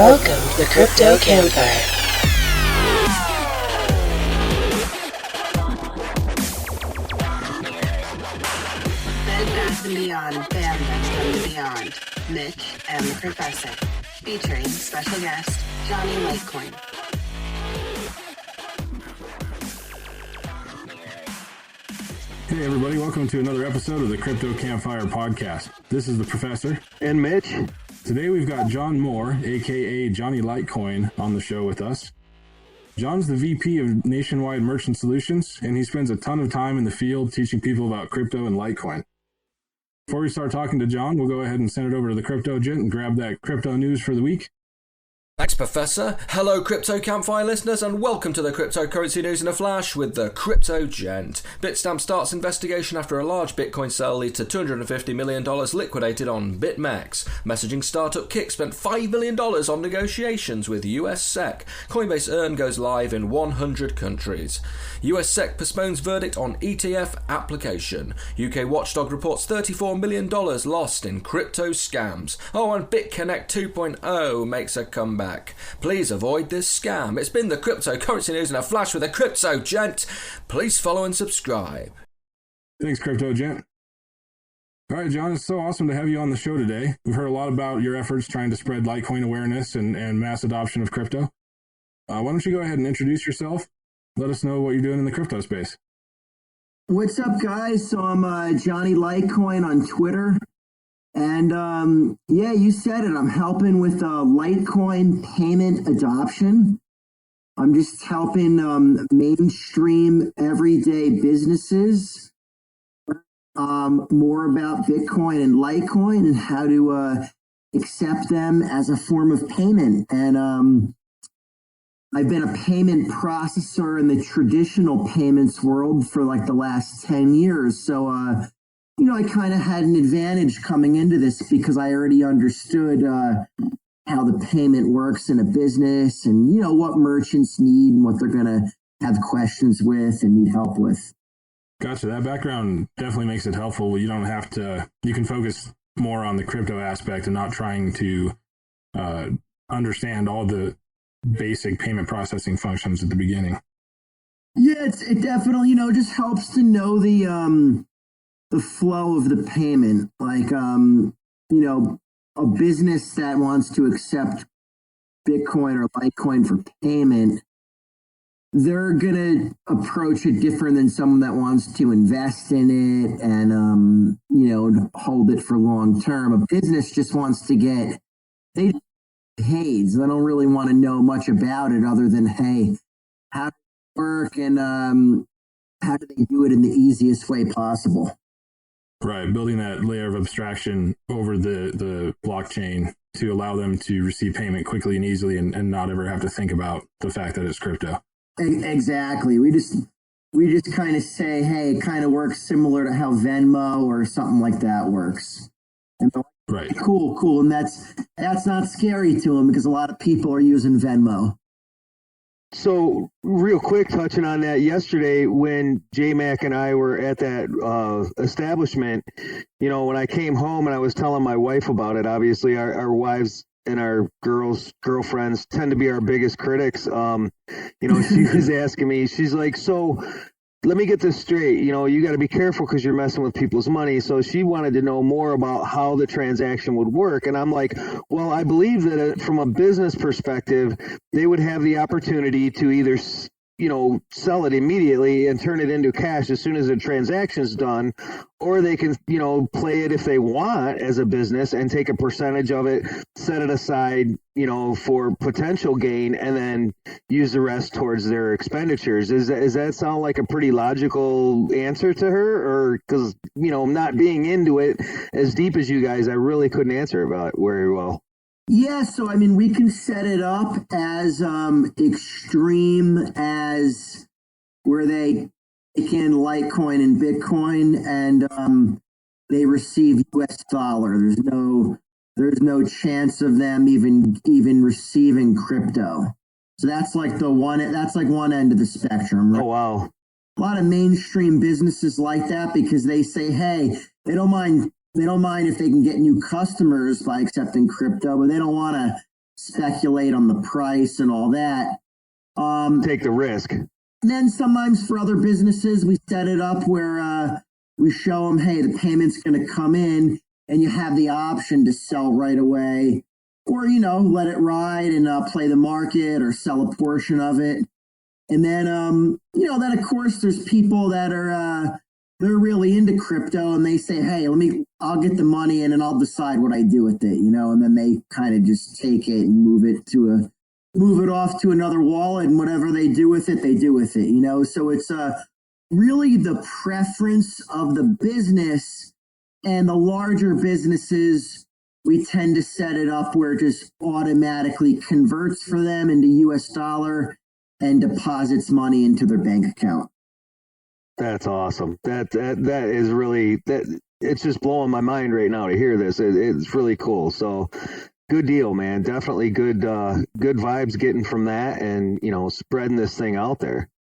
Welcome to the Crypto Campfire. Bed Bath & Beyond fandoms from the Beyond, Mitch and the Professor, featuring special guest Johnny Litecoin. Hey everybody, welcome to another episode of the Crypto Campfire podcast. This is the Professor. And Mitch. Today we've got John Moore, aka Johnny Litecoin, on the show with us. John's the VP of Nationwide Merchant Solutions, and he spends a ton of time in the field teaching people about crypto and Litecoin. Before we start talking to John, we'll go ahead and send it over to the Crypto Gent and grab that crypto news for the week. Thanks, Professor. Hello, Crypto Campfire listeners, and welcome to the cryptocurrency news in a flash with the Crypto Gent. Bitstamp starts investigation after a large Bitcoin sell lead to $250 million liquidated on BitMEX. Messaging startup Kik spent $5 million on negotiations with US SEC. Coinbase Earn goes live in 100 countries. US SEC postpones verdict on ETF application. UK Watchdog reports $34 million lost in crypto scams. Oh, and BitConnect 2.0 makes a comeback. Please avoid this scam. It's been the cryptocurrency news in a flash with a Crypto Gent. Please follow and subscribe. Thanks, Crypto Gent. All right, John, it's so awesome to have you on the show today. We've heard a lot about your efforts trying to spread Litecoin awareness and mass adoption of crypto. Why don't you go ahead and introduce yourself? Let us know what you're doing in the crypto space. What's up, guys? So I'm Johnny Litecoin on Twitter. And yeah, you said it. I'm helping with Litecoin payment adoption. I'm just helping mainstream everyday businesses more about Bitcoin and Litecoin and how to accept them as a form of payment. And I've been a payment processor in the traditional payments world for like the last 10 years. So I kind of had an advantage coming into this because I already understood how the payment works in a business and, what merchants need and what they're going to have questions with and need help with. Gotcha. That background definitely makes it helpful. You don't have to, you can focus more on the crypto aspect and not trying to understand all the basic payment processing functions at the beginning. Yeah, it definitely, just helps to know the flow of the payment, like, a business that wants to accept Bitcoin or Litecoin for payment, they're going to approach it different than someone that wants to invest in it and, hold it for long term. A business just wants to get paid. They don't really want to know much about it other than, hey, how does it work and how do they do it in the easiest way possible? Right, building that layer of abstraction over the blockchain to allow them to receive payment quickly and easily and not ever have to think about the fact that it's crypto. Exactly. We just kind of say, hey, it kind of works similar to how Venmo or something like that works. And right. Cool. And that's not scary to them because a lot of people are using Venmo. So real quick, touching on that, yesterday when J-Mac and I were at that establishment, when I came home and I was telling my wife about it, obviously our wives and our girlfriends tend to be our biggest critics. She was asking me, she's like, so let me get this straight. You got to be careful because you're messing with people's money. So she wanted to know more about how the transaction would work. And I'm like, well, I believe that from a business perspective, they would have the opportunity to either, sell it immediately and turn it into cash as soon as the transaction's done, or they can, play it if they want as a business and take a percentage of it, set it aside, for potential gain, and then use the rest towards their expenditures. Does that sound like a pretty logical answer to her? Or because, not being into it as deep as you guys, I really couldn't answer about it very well. Yeah, so we can set it up as extreme as where they take in Litecoin and Bitcoin and they receive US dollar. There's no chance of them even receiving crypto. So that's like one end of the spectrum. Right? Oh wow. A lot of mainstream businesses like that because they say, hey, they don't mind if they can get new customers by accepting crypto, but they don't want to speculate on the price and all that. Take the risk. And then sometimes for other businesses, we set it up where we show them, hey, the payment's going to come in, and you have the option to sell right away, or, let it ride and play the market or sell a portion of it. And then, then of course there's people that are, they're really into crypto, and they say, hey, I'll get the money in and I'll decide what I do with it, and then they kind of just take it and move it off to another wallet, and whatever they do with it, they do with it, So it's really the preference of the business, and the larger businesses, we tend to set it up where it just automatically converts for them into US dollar and deposits money into their bank account. That's awesome. That is really, it's just blowing my mind right now to hear this. It's really cool. So good deal, man. Definitely good vibes getting from that, and, spreading this thing out there.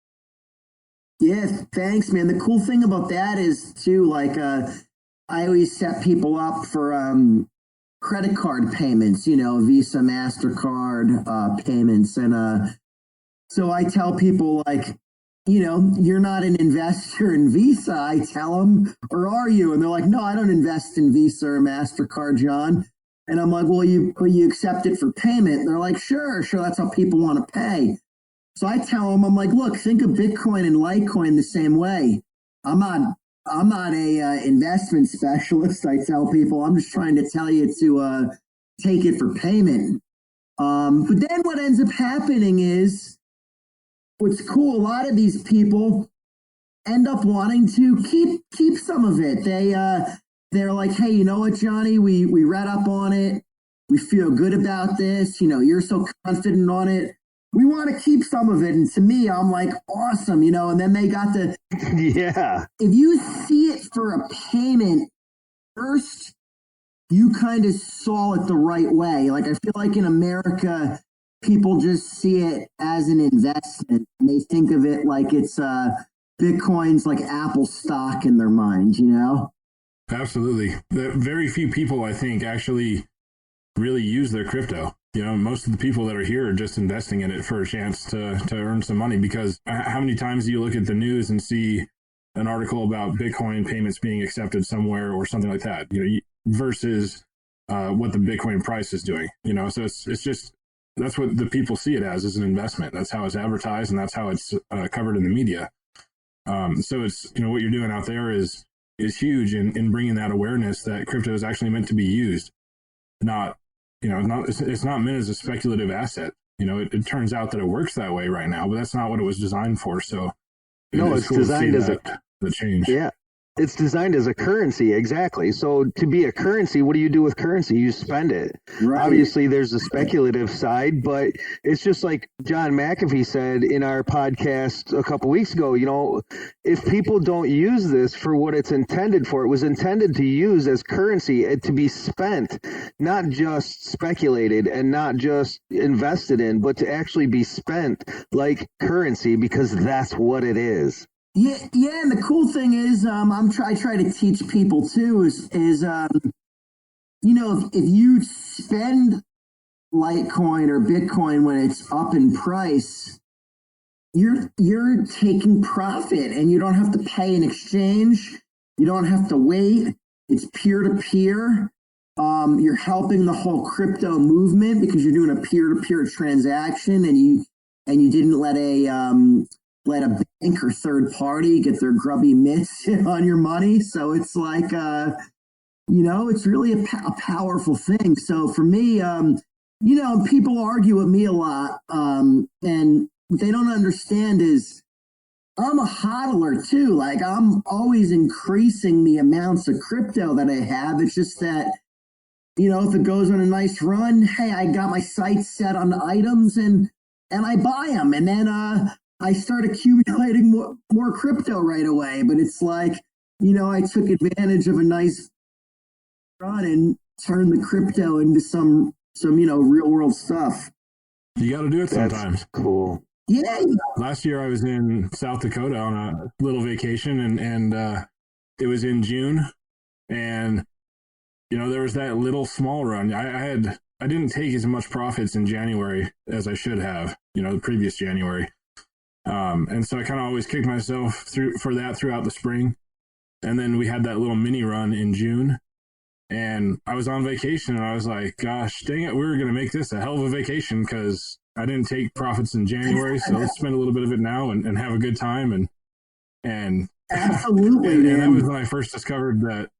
Yeah, thanks, man. The cool thing about that is too, I always set people up for credit card payments, Visa, MasterCard payments. And so I tell people, you're not an investor in Visa. I tell them, or are you? And they're like, no, I don't invest in Visa or MasterCard, John. And I'm like, well, you accept it for payment. And they're like, sure, that's how people want to pay. So I tell them, I'm like, look, think of Bitcoin and Litecoin the same way. I'm not a investment specialist. I tell people, I'm just trying to tell you to take it for payment. But then what ends up happening is, what's cool, a lot of these people end up wanting to keep some of it. They're like, hey, you know what, Johnny, we read up on it. We feel good about this. You're so confident on it. We want to keep some of it. And to me, I'm like, awesome, and then they got the, yeah. If you see it for a payment first, you kind of saw it the right way. I feel like in America, people just see it as an investment, and they think of it like it's Bitcoin's like Apple stock in their mind, Absolutely. Very few people, I think, actually really use their crypto. Most of the people that are here are just investing in it for a chance to earn some money, because how many times do you look at the news and see an article about Bitcoin payments being accepted somewhere or something like that, versus what the Bitcoin price is doing, so it's just, that's what the people see it as an investment. That's how it's advertised, and that's how it's covered in the media. So it's, what you're doing out there is huge in bringing that awareness that crypto is actually meant to be used, not, it's not meant as a speculative asset. It turns out that it works that way right now, but that's not what it was designed for. So no, it's designed as the change. Yeah. It's designed as a currency, exactly. So to be a currency, what do you do with currency? You spend it. Right. Obviously, there's a speculative side, but it's just like John McAfee said in our podcast a couple weeks ago, if people don't use this for what it's intended for, it was intended to use as currency, to be spent, not just speculated and not just invested in, but to actually be spent like currency, because that's what it is. Yeah, and the cool thing is, I try to teach people too is if you spend Litecoin or Bitcoin when it's up in price, you're taking profit, and you don't have to pay an exchange. You don't have to wait. It's peer to peer. You're helping the whole crypto movement because you're doing a peer to peer transaction, and you didn't let a bank or third party get their grubby mitts on your money. So it's like, it's really a powerful thing. So for me, people argue with me a lot. And what they don't understand is I'm a hodler too. I'm always increasing the amounts of crypto that I have. It's just that, if it goes on a nice run, hey, I got my sights set on items and I buy them. And then, I start accumulating more crypto right away. But it's like, I took advantage of a nice run and turned the crypto into some real world stuff. You got to do it sometimes. That's cool. Yeah. Last year I was in South Dakota on a little vacation, and it was in June, and there was that little small run. I had I didn't take as much profits in January as I should have, the previous January. And so I kind of always kicked myself throughout the spring. And then we had that little mini run in June. And I was on vacation and I was like, gosh, dang it, we were going to make this a hell of a vacation because I didn't take profits in January. So let's spend a little bit of it now and have a good time. And absolutely, and that was when I first discovered that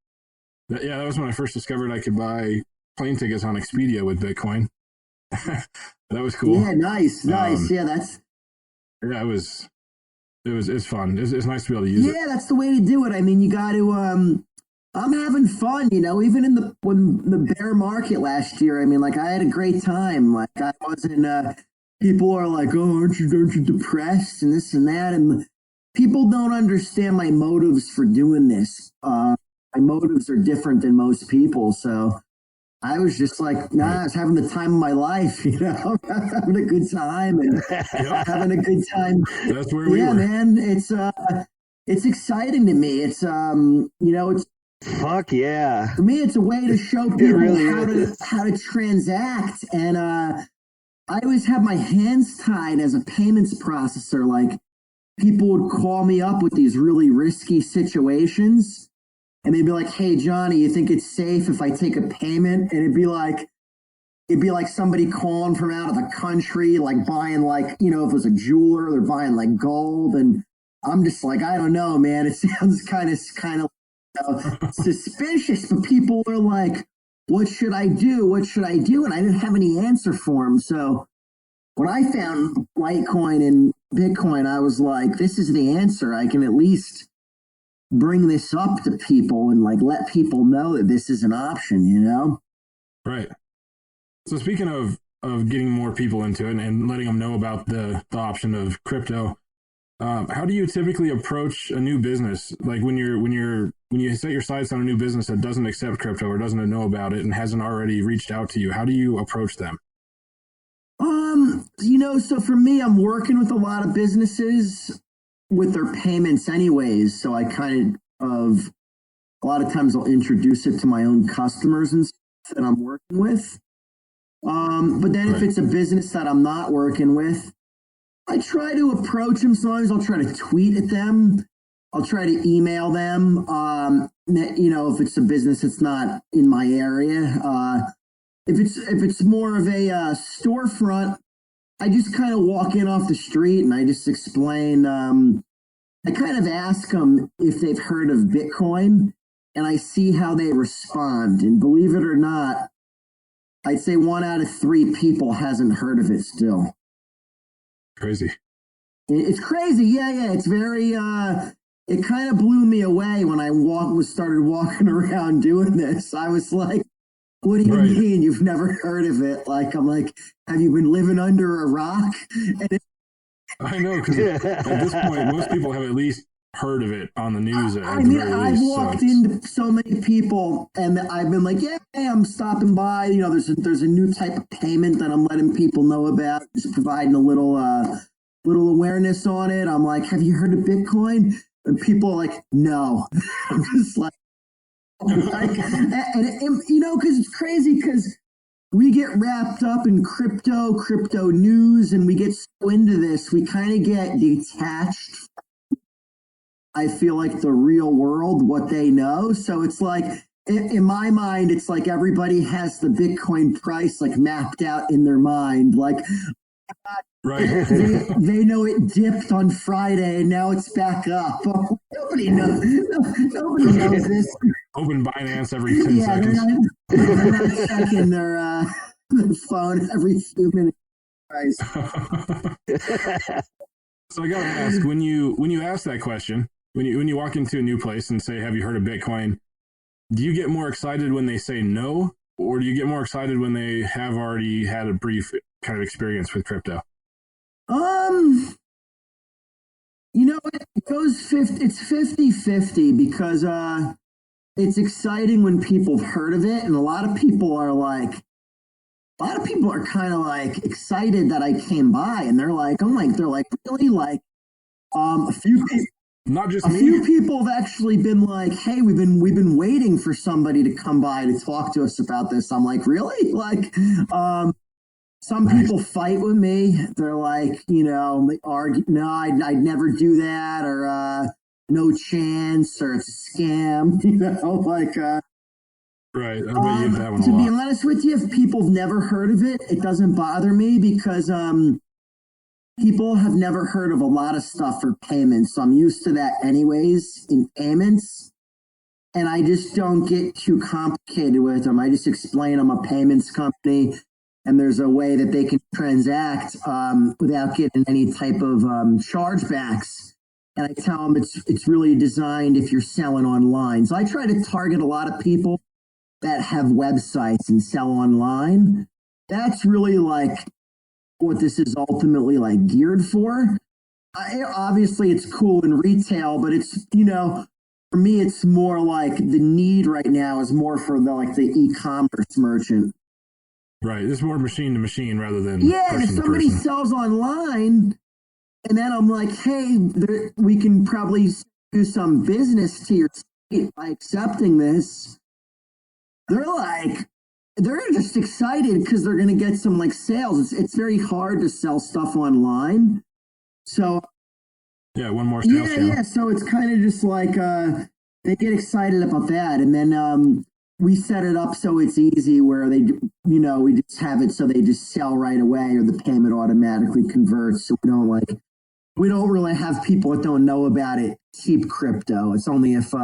was when I first discovered I could buy plane tickets on Expedia with Bitcoin. That was cool. Yeah, nice. Yeah, it's fun. It's nice to be able to use it. Yeah, that's the way to do it. I mean, you got to, I'm having fun, even when the bear market last year, I mean, like I had a great time. Like I wasn't, people are like, oh, aren't you depressed and this and that. And people don't understand my motives for doing this. My motives are different than most people. So I was just like, I was having the time of my life, having a good time and having a good time. That's where we were. Man, it's exciting to me. It's, it's, fuck yeah. For me, it's a way to show people how to transact. And I always have my hands tied as a payments processor. Like people would call me up with these really risky situations. And they'd be like, hey, Johnny, you think it's safe if I take a payment? And it'd be like somebody calling from out of the country, like buying if it was a jeweler, they're buying like gold. And I'm just like, I don't know, man. It sounds kind of suspicious, but people are like, what should I do? What should I do? And I didn't have any answer for them. So when I found Litecoin and Bitcoin, I was like, this is the answer. I can at least bring this up to people and like let people know that this is an option, Right. So speaking of getting more people into it and letting them know about the option of crypto, how do you typically approach a new business? Like when you set your sights on a new business that doesn't accept crypto or doesn't know about it and hasn't already reached out to you, how do you approach them? So for me, I'm working with a lot of businesses with their payments anyways. So I a lot of times I'll introduce it to my own customers and stuff that I'm working with. But then if it's a business that I'm not working with, I try to approach them. Sometimes I'll try to tweet at them. I'll try to email them. If it's a business that's not in my area, if it's more of a storefront, I just kind of walk in off the street and I just explain. I kind of ask them if they've heard of Bitcoin, and I see how they respond. And believe it or not, I'd say 1 out of 3 people hasn't heard of it still. Crazy. It's crazy. Yeah. It's very, it kind of blew me away when I started walking around doing this. I was like, what do you mean you've never heard of it? Like, I'm like, have you been living under a rock? I know, because at this point, most people have at least heard of it on the news. I've walked into so many people and I've been like, yeah, hey, I'm stopping by. There's a new type of payment that I'm letting people know about, just providing a little awareness on it. I'm like, have you heard of Bitcoin? And people are like, no. I'm just like, because it's crazy because we get wrapped up in crypto news, and we get so into this, we kind of get detached. I feel like the real world, what they know. So it's like, in my mind, it's like everybody has the Bitcoin price like mapped out in their mind. Like, they know it dipped on Friday and now it's back up. Nobody knows. Nobody knows this. Open Binance every 10 seconds. They're not checking their phone every few minutes. So I gotta ask, when you ask that question, when you walk into a new place and say, have you heard of Bitcoin? Do you get more excited when they say no, or do you get more excited when they have already had a brief kind of experience with crypto? It goes it's 50-50 because it's exciting when people have heard of it, and a lot of people are kind of like excited that I came by, and they're like, really? Like, a few people. Not just A me. few people have actually been like, "Hey, we've been waiting for somebody to come by to talk to us about this." I'm like, "Really?" Like, some Nice. people fight with me. They're like, they argue, "No, I'd never do that," or "No chance," or "It's a scam." Like. Right. I bet you use that one a To be lot. honest with you, if people have never heard of it, it doesn't bother me because people have never heard of a lot of stuff for payments. So I'm used to that anyways in payments. And I just don't get too complicated with them. I just explain I'm a payments company and there's a way that they can transact without getting any type of chargebacks. And I tell them it's really designed if you're selling online. So I try to target a lot of people that have websites and sell online. That's really like what this is ultimately like geared for. Obviously, it's cool in retail, but it's, for me, it's more like the need right now is more for the e-commerce merchant. Right. It's more machine to machine rather than Yeah, and if person to somebody person. sells online, and then I'm like, hey, we can probably do some business to your site by accepting this. They're just excited because they're going to get some like sales. It's very hard to sell stuff online. So Yeah, one more sales channel. yeah. So it's kind of just like they get excited about that, and then we set it up so it's easy where they, we just have it so they just sell right away, or the payment automatically converts. So we don't really have people that don't know about it keep crypto. It's only if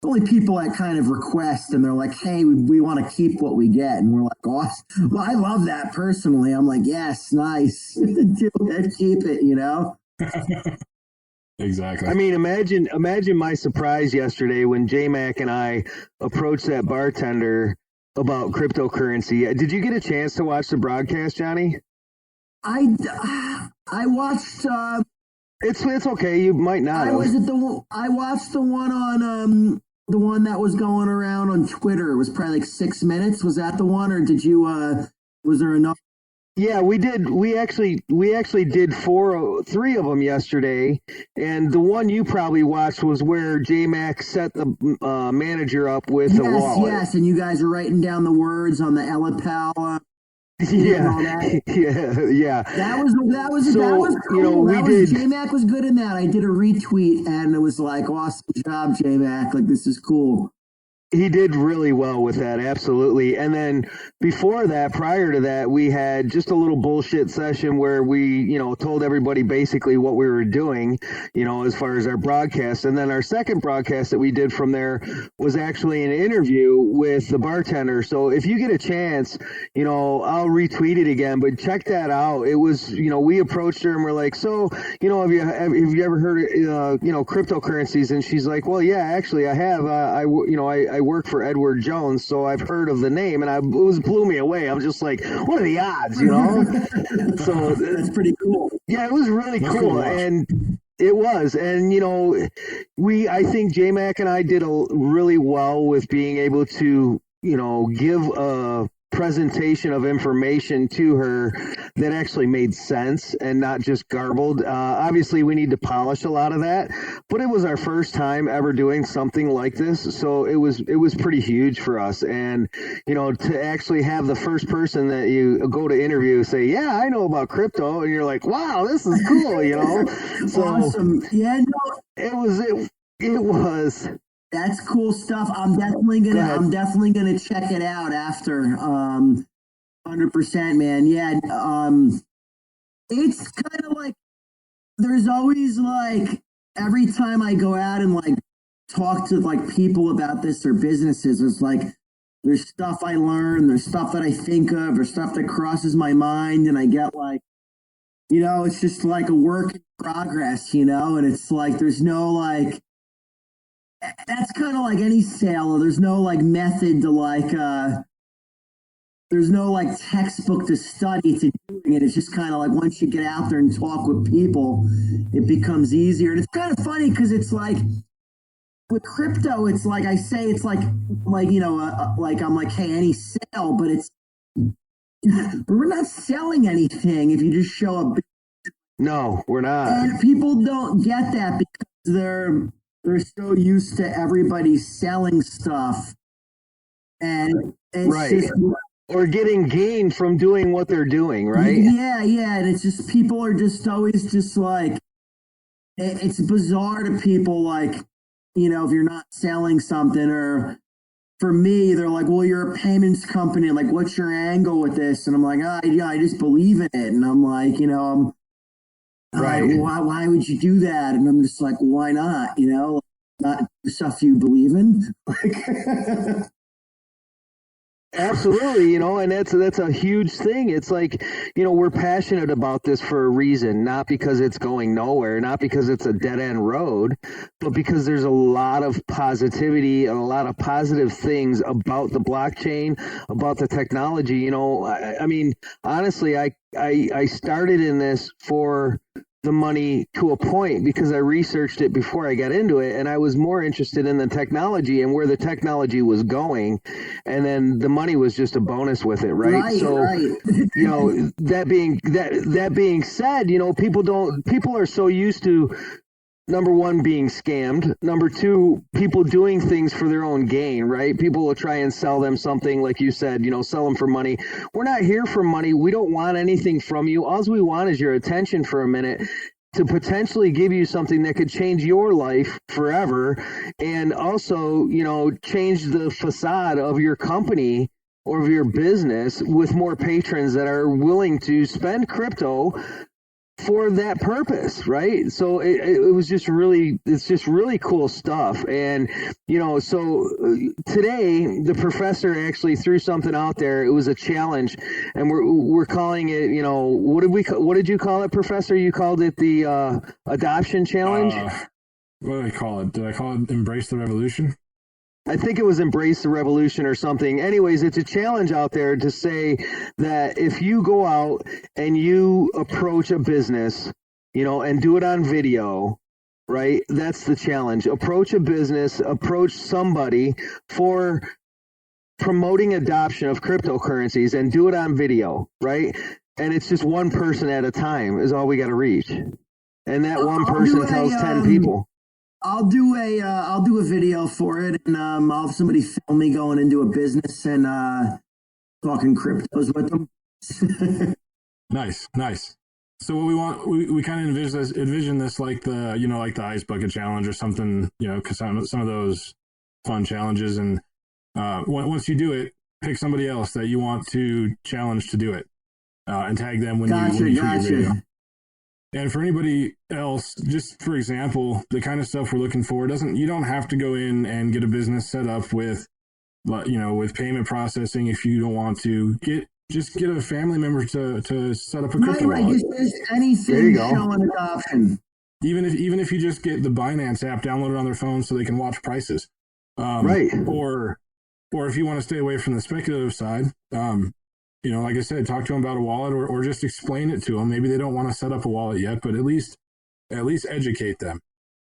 only people that kind of request and they're like, hey, we want to keep what we get. And we're like, oh, well, I love that personally. I'm like, yes, nice. Do it, keep it, Exactly. I mean, imagine my surprise yesterday when J-Mac and I approached that bartender about cryptocurrency. Did you get a chance to watch the broadcast, Johnny? I watched. It's okay. You might not. I watched the one on the one that was going around on Twitter. It was probably like 6 minutes. Was that the one, or did you? Was there enough? Yeah, we did. We actually did three of them yesterday, and the one you probably watched was where J-Mac set the manager up with the wallet. Yes, and you guys are writing down the words on the Elipal. Yeah. That was cool. J-Mac was good in that. I did a retweet, and it was like, awesome job, J-Mac. Like, this is cool. He did really well with that, absolutely. And then before that, prior to that, we had just a little bullshit session where we, told everybody basically what we were doing, as far as our broadcast. And then our second broadcast that we did from there was actually an interview with the bartender. So if you get a chance, I'll retweet it again, but check that out. It was, we approached her and we're like, so, have you ever heard of, cryptocurrencies? And she's like, well, yeah, actually I have, I work for Edward Jones, so I've heard of the name, and it blew me away. I'm just like, what are the odds, So that's pretty cool. Yeah, it was really cool, and it was, and I think J-Mac and I did really well with being able to, give a presentation of information to her that actually made sense and not just garbled. Obviously, we need to polish a lot of that, but it was our first time ever doing something like this, so it was pretty huge for us. And to actually have the first person that you go to interview say, "Yeah, I know about crypto," and you're like, "Wow, this is cool," So awesome. Yeah, no, it was. That's cool stuff. I'm definitely gonna check it out after. 100%, man. Yeah. It's kind of like there's always like every time I go out and like talk to like people about this or businesses, it's like there's stuff I learn, there's stuff that I think of, there's stuff that crosses my mind, and I get like, it's just like a work in progress, and it's like there's no like. That's kind of like any sale. There's no like method to like, there's no like textbook to study to doing it. It's just kind of like once you get out there and talk with people, it becomes easier. And it's kind of funny because it's like with crypto, it's like I say, it's like like I'm like, hey, any sale, but we're not selling anything if you just show up. No, we're not. And people don't get that because they're so used to everybody selling stuff, and it's Right. just Or getting gain from doing what they're doing, right? yeah, and it's just people are just always just like it's bizarre to people, like, you know, if you're not selling something, or for me, they're like, well, you're a payments company, like, what's your angle with this? And I'm like, yeah, I just believe in it. And I'm like, you know, Right. why would you do that? And I'm just like, why not? You know, not the stuff you believe in. Like, Absolutely, you know, and that's a huge thing. It's like, you know, we're passionate about this for a reason, not because it's going nowhere, not because it's a dead end road, but because there's a lot of positivity and a lot of positive things about the blockchain, about the technology. You know, I mean, honestly, I started in this for the money to a point because I researched it before I got into it, and I was more interested in the technology and where the technology was going, and then the money was just a bonus with it, right? So, you know, that being said, you know, people are so used to, number one, being scammed. Number two, people doing things for their own gain, right? People will try and sell them something, like you said, you know, sell them for money. We're not here for money. We don't want anything from you. All we want is your attention for a minute to potentially give you something that could change your life forever, and also, you know, change the facade of your company or of your business with more patrons that are willing to spend crypto for that purpose, right? So it's just really cool stuff. And, you know, so today the professor actually threw something out there. It was a challenge, and we're calling it, you know, what did you call it, Professor? You called it the adoption challenge? What did I call it? Did I call it Embrace the Revolution? I think it was Embrace the Revolution or something. Anyways, it's a challenge out there to say that if you go out and you approach a business, you know, and do it on video, right? That's the challenge. Approach a business, approach somebody for promoting adoption of cryptocurrencies, and do it on video, right? And it's just one person at a time is all we got to reach. And that one person tells 10 people. I'll do a video for it, and I'll have somebody film me going into a business and talking cryptos with them. Nice. So what we want, we kind of envision this like the, you know, like the ice bucket challenge or something, you know, because some of those fun challenges. And once you do it, pick somebody else that you want to challenge to do it, and tag them when you shoot your video. And for anybody else, just for example, the kind of stuff we're looking for you don't have to go in and get a business set up with, you know, with payment processing. If you don't want to, just get a family member to set up a crypto wallet. Just anything showing adoption. Even if you just get the Binance app downloaded on their phone so they can watch prices, right? Or if you want to stay away from the speculative side, you know, like I said, talk to them about a wallet, or just explain it to them. Maybe they don't want to set up a wallet yet, but at least educate them.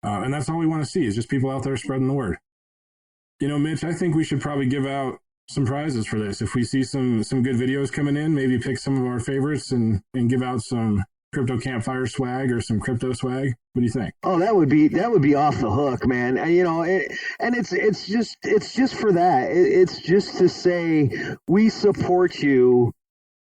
And that's all we want to see, is just people out there spreading the word. You know, Mitch, I think we should probably give out some prizes for this. If we see some good videos coming in, maybe pick some of our favorites and give out some crypto campfire swag or some crypto swag. What do you think? Oh, that would be off the hook, man. And, you know, and it's just for that. It's just to say we support you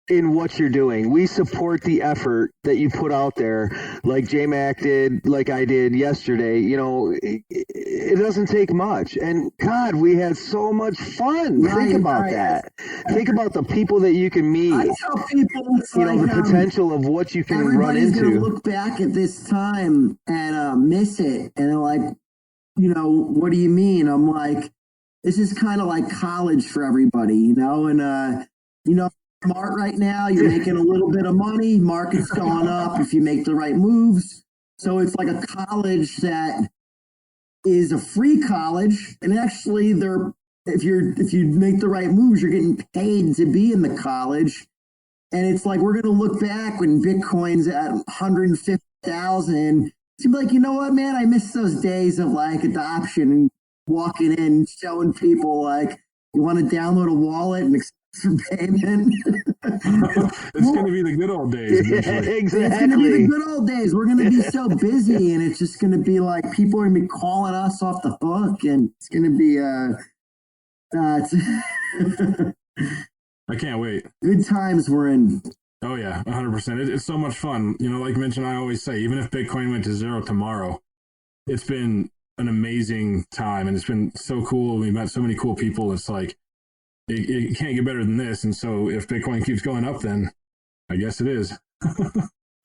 in what you're doing. We support the effort that you put out there, like J-Mac did, like I did yesterday. You know, it doesn't take much. And God, we had so much fun. Think about that. Think about the people that you can meet. I tell people, it's you know, the potential of what you can run into. Everybody's going to look back at this time and miss it. And they're like, you know, what do you mean? I'm like, this is kind of like college for everybody, you know? And, you know, smart right now, you're making a little bit of money, market's going up if you make the right moves. So it's like a college that is a free college, and actually if you make the right moves, you're getting paid to be in the college. And it's like, we're going to look back when Bitcoin's at 150,000. It's like, you know what, man, I miss those days of like adoption and walking in, showing people like, you want to download a wallet and for payment. It's going to be the good old days eventually. It's going to be the good old days. We're going to be so busy, and it's just going to be like people are going to be calling us off the hook, and it's going to be I can't wait. Good times we're in. Oh yeah, 100%. It's so much fun. Like mentioned, I always say, even if Bitcoin went to zero tomorrow, it's been an amazing time, and it's been so cool. We met so many cool people. It's like it can't get better than this. And so, if Bitcoin keeps going up, then I guess it is.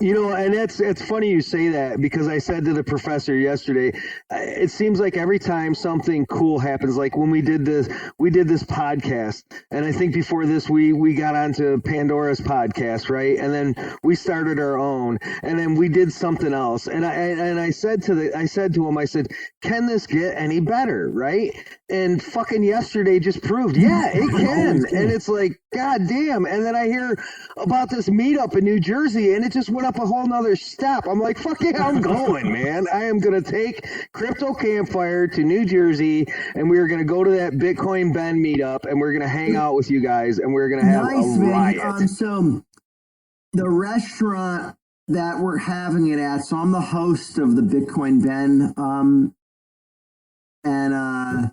And it's funny you say that, because I said to the professor yesterday, it seems like every time something cool happens, like when we did this podcast, and I think before this we got onto Pandora's podcast, right? And then we started our own, and then we did something else. And I said to him, I said, can this get any better, right? And fucking yesterday just proved, yeah, it can. And it's like, God damn. And then I hear about this meetup in New Jersey, and it just went up a whole nother step. I'm like, fuck yeah, I'm going, man. I am going to take Crypto Campfire to New Jersey, and we're going to go to that Bitcoin Ben meetup, and we're going to hang out with you guys, and we're going to have a riot. So the restaurant that we're having it at, so I'm the host of the Bitcoin Ben, and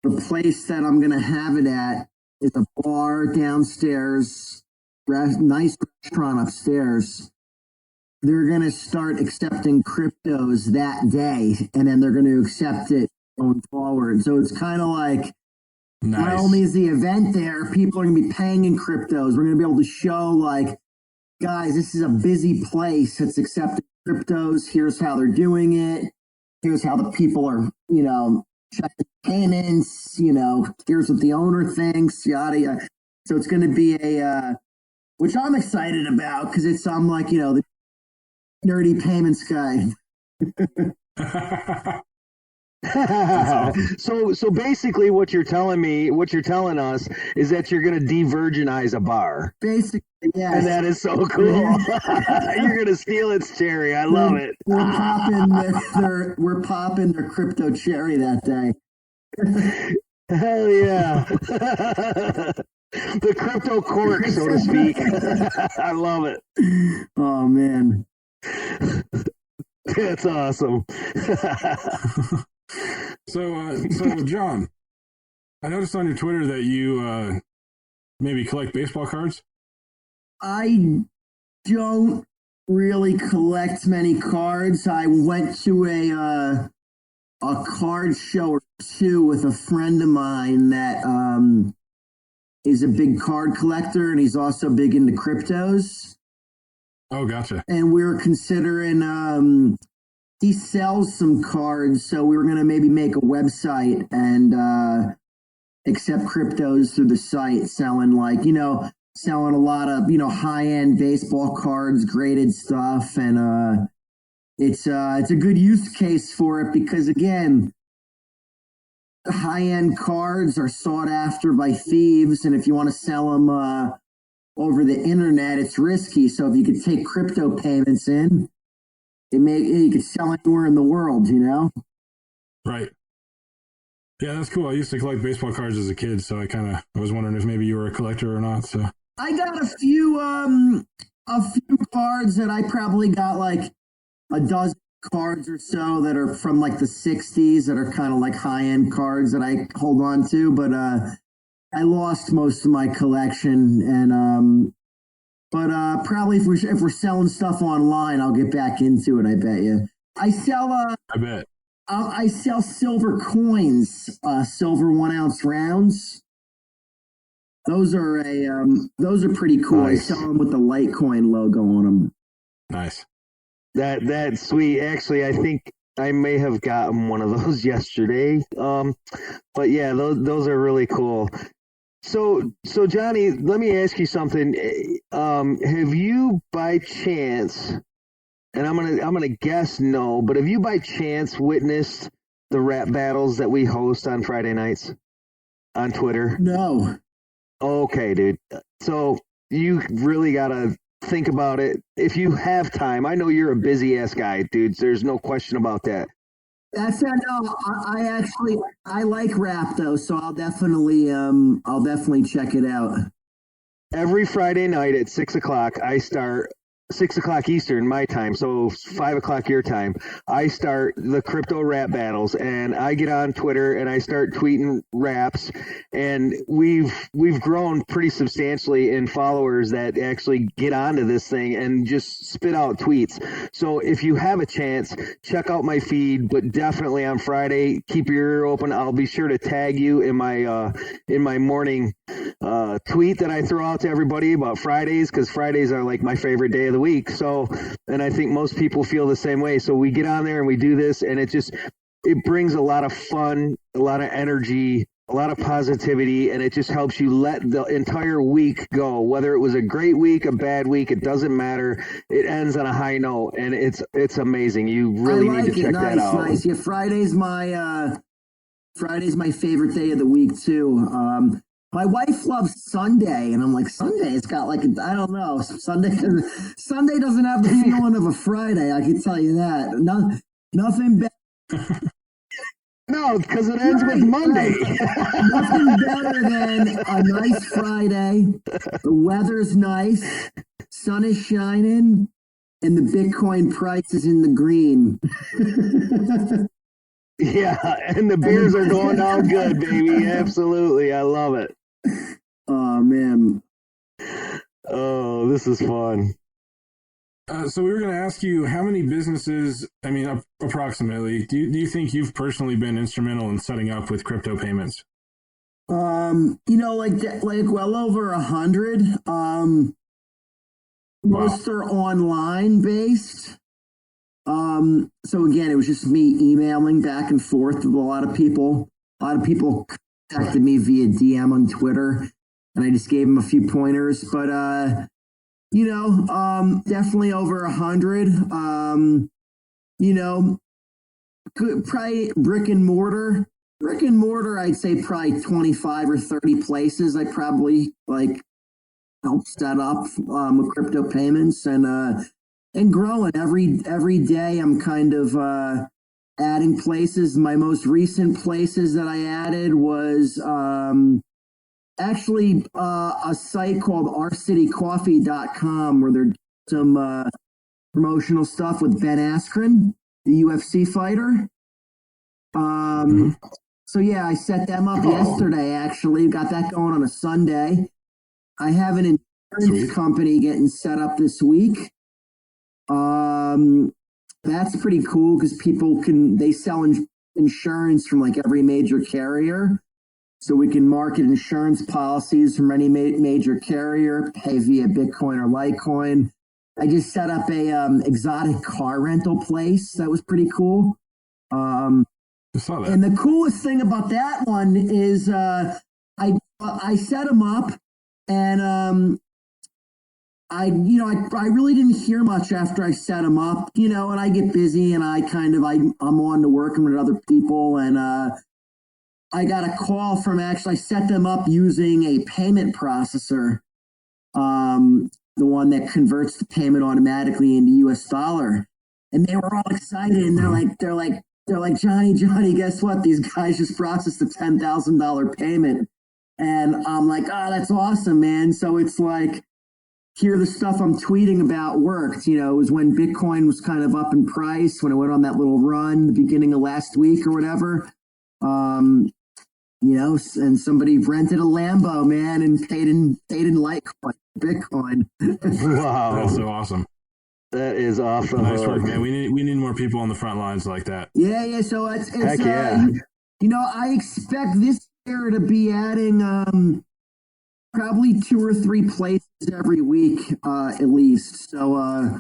the place that I'm going to have it at is a bar downstairs, nice restaurant upstairs. They're going to start accepting cryptos that day, and then they're going to accept it going forward. So it's kind of like, not only is the event there, people are going to be paying in cryptos. We're going to be able to show, like, guys, this is a busy place that's accepting cryptos. Here's how they're doing it. Here's how the people are, checking payments, here's what the owner thinks, yada, yada. So it's going to be which I'm excited about, because I'm like, the nerdy payments guy. So basically what you're telling us is that you're going to de-virginize a bar. Basically, yes. And that is so cool. You're going to steal its cherry. I love it. We're popping their crypto cherry that day. Hell yeah. The crypto cork, so to speak. I love it. Oh, man. That's awesome. So John, I noticed on your Twitter that you maybe collect baseball cards. I don't really collect many cards. I went to a card show or two with a friend of mine that is a big card collector, and he's also big into cryptos. Oh, gotcha. And we were considering, he sells some cards, so we were going to maybe make a website and accept cryptos through the site, selling a lot of, high-end baseball cards, graded stuff. And it's a good use case for it because, again, high-end cards are sought after by thieves. And if you want to sell them over the internet, it's risky. So if you could take crypto payments in, you could sell anywhere in the world, Right. Yeah, that's cool. I used to collect baseball cards as a kid, so I was wondering if maybe you were a collector or not. So I got a few cards that I probably got like a dozen cards or so that are from like the 60s that are kind of like high-end cards that I hold on to, but I lost most of my collection, and but probably if we're selling stuff online, I'll get back into it. I bet you. I sell. I bet. I sell silver coins, silver 1 ounce rounds. Those are pretty cool. Nice. I sell them with the Litecoin logo on them. Nice. That's sweet. Actually, I think I may have gotten one of those yesterday. But yeah, those are really cool. So Johnny, let me ask you something. Have you by chance, and I'm gonna guess no, but have you by chance witnessed the rap battles that we host on Friday nights on Twitter? No. Okay, dude. So you really gotta think about it if you have time. I know you're a busy ass guy, dude. There's no question about that. That's it. No, I actually I like rap though, so I'll definitely check it out. Every Friday night at 6 o'clock, I start 6 o'clock Eastern, my time, so 5 o'clock your time. I start the crypto rap battles, and I get on Twitter and I start tweeting raps, and we've grown pretty substantially in followers that actually get onto this thing and just spit out tweets. So if you have a chance, check out my feed, but definitely on Friday, keep your ear open. I'll be sure to tag you in my morning tweet that I throw out to everybody about Fridays, because Fridays are like my favorite day of the week. So, and I think most people feel the same way. So we get on there and we do this, and it brings a lot of fun, a lot of energy, a lot of positivity, and it just helps you let the entire week go. Whether it was a great week, a bad week, it doesn't matter. It ends on a high note, and it's amazing. You really need to check that out. Nice. Yeah, Friday's my favorite day of the week too. My wife loves Sunday, and I'm like, Sunday, it's got like, I don't know. Sunday doesn't have the feeling of a Friday, I can tell you that. Nothing better. No, because it ends with Monday. Nothing better than a nice Friday. The weather's nice, sun is shining, and the Bitcoin price is in the green. Yeah, and the beers are going down good, baby. Absolutely. I love it. Oh, man. Oh, this is fun. So we were going to ask you, how many businesses, I mean, approximately, do you think you've personally been instrumental in setting up with crypto payments? Like well over 100. Most are online based. So again, it was just me emailing back and forth with a lot of people. A lot of people contacted me via DM on Twitter, and I just gave them a few pointers. But definitely over 100. Probably brick and mortar. Brick and mortar, I'd say probably 25 or 30 places. I probably helped set up with crypto payments and growing every day. I'm kind of adding places. My most recent places that I added was actually a site called ourcitycoffee.com, where there's some promotional stuff with Ben Askren, the UFC fighter. So yeah, I set them up yesterday, actually. Got that going on a Sunday. I have an insurance company getting set up this week. That's pretty cool because they sell insurance from like every major carrier. So we can market insurance policies from any major carrier, pay via Bitcoin or Litecoin. I just set up a exotic car rental place. That was pretty cool. I saw that. And the coolest thing about that one is I set them up, and I really didn't hear much after I set them up, and I get busy and I'm on to working with other people, and I got a call from I set them up using a payment processor, the one that converts the payment automatically into US dollar. And they were all excited, and they're like, Johnny, guess what? These guys just processed a $10,000 payment. And I'm like, oh, that's awesome, man. So it's like, here the stuff I'm tweeting about worked. It was when Bitcoin was kind of up in price, when it went on that little run the beginning of last week or whatever. And somebody rented a Lambo, man, and paid in Litecoin, Bitcoin. Wow. That's so awesome. That is awesome. Nice work, man. We need more people on the front lines like that. Yeah. So it's heck yeah. I expect this year to be adding probably 2 or 3 places every week, at least. So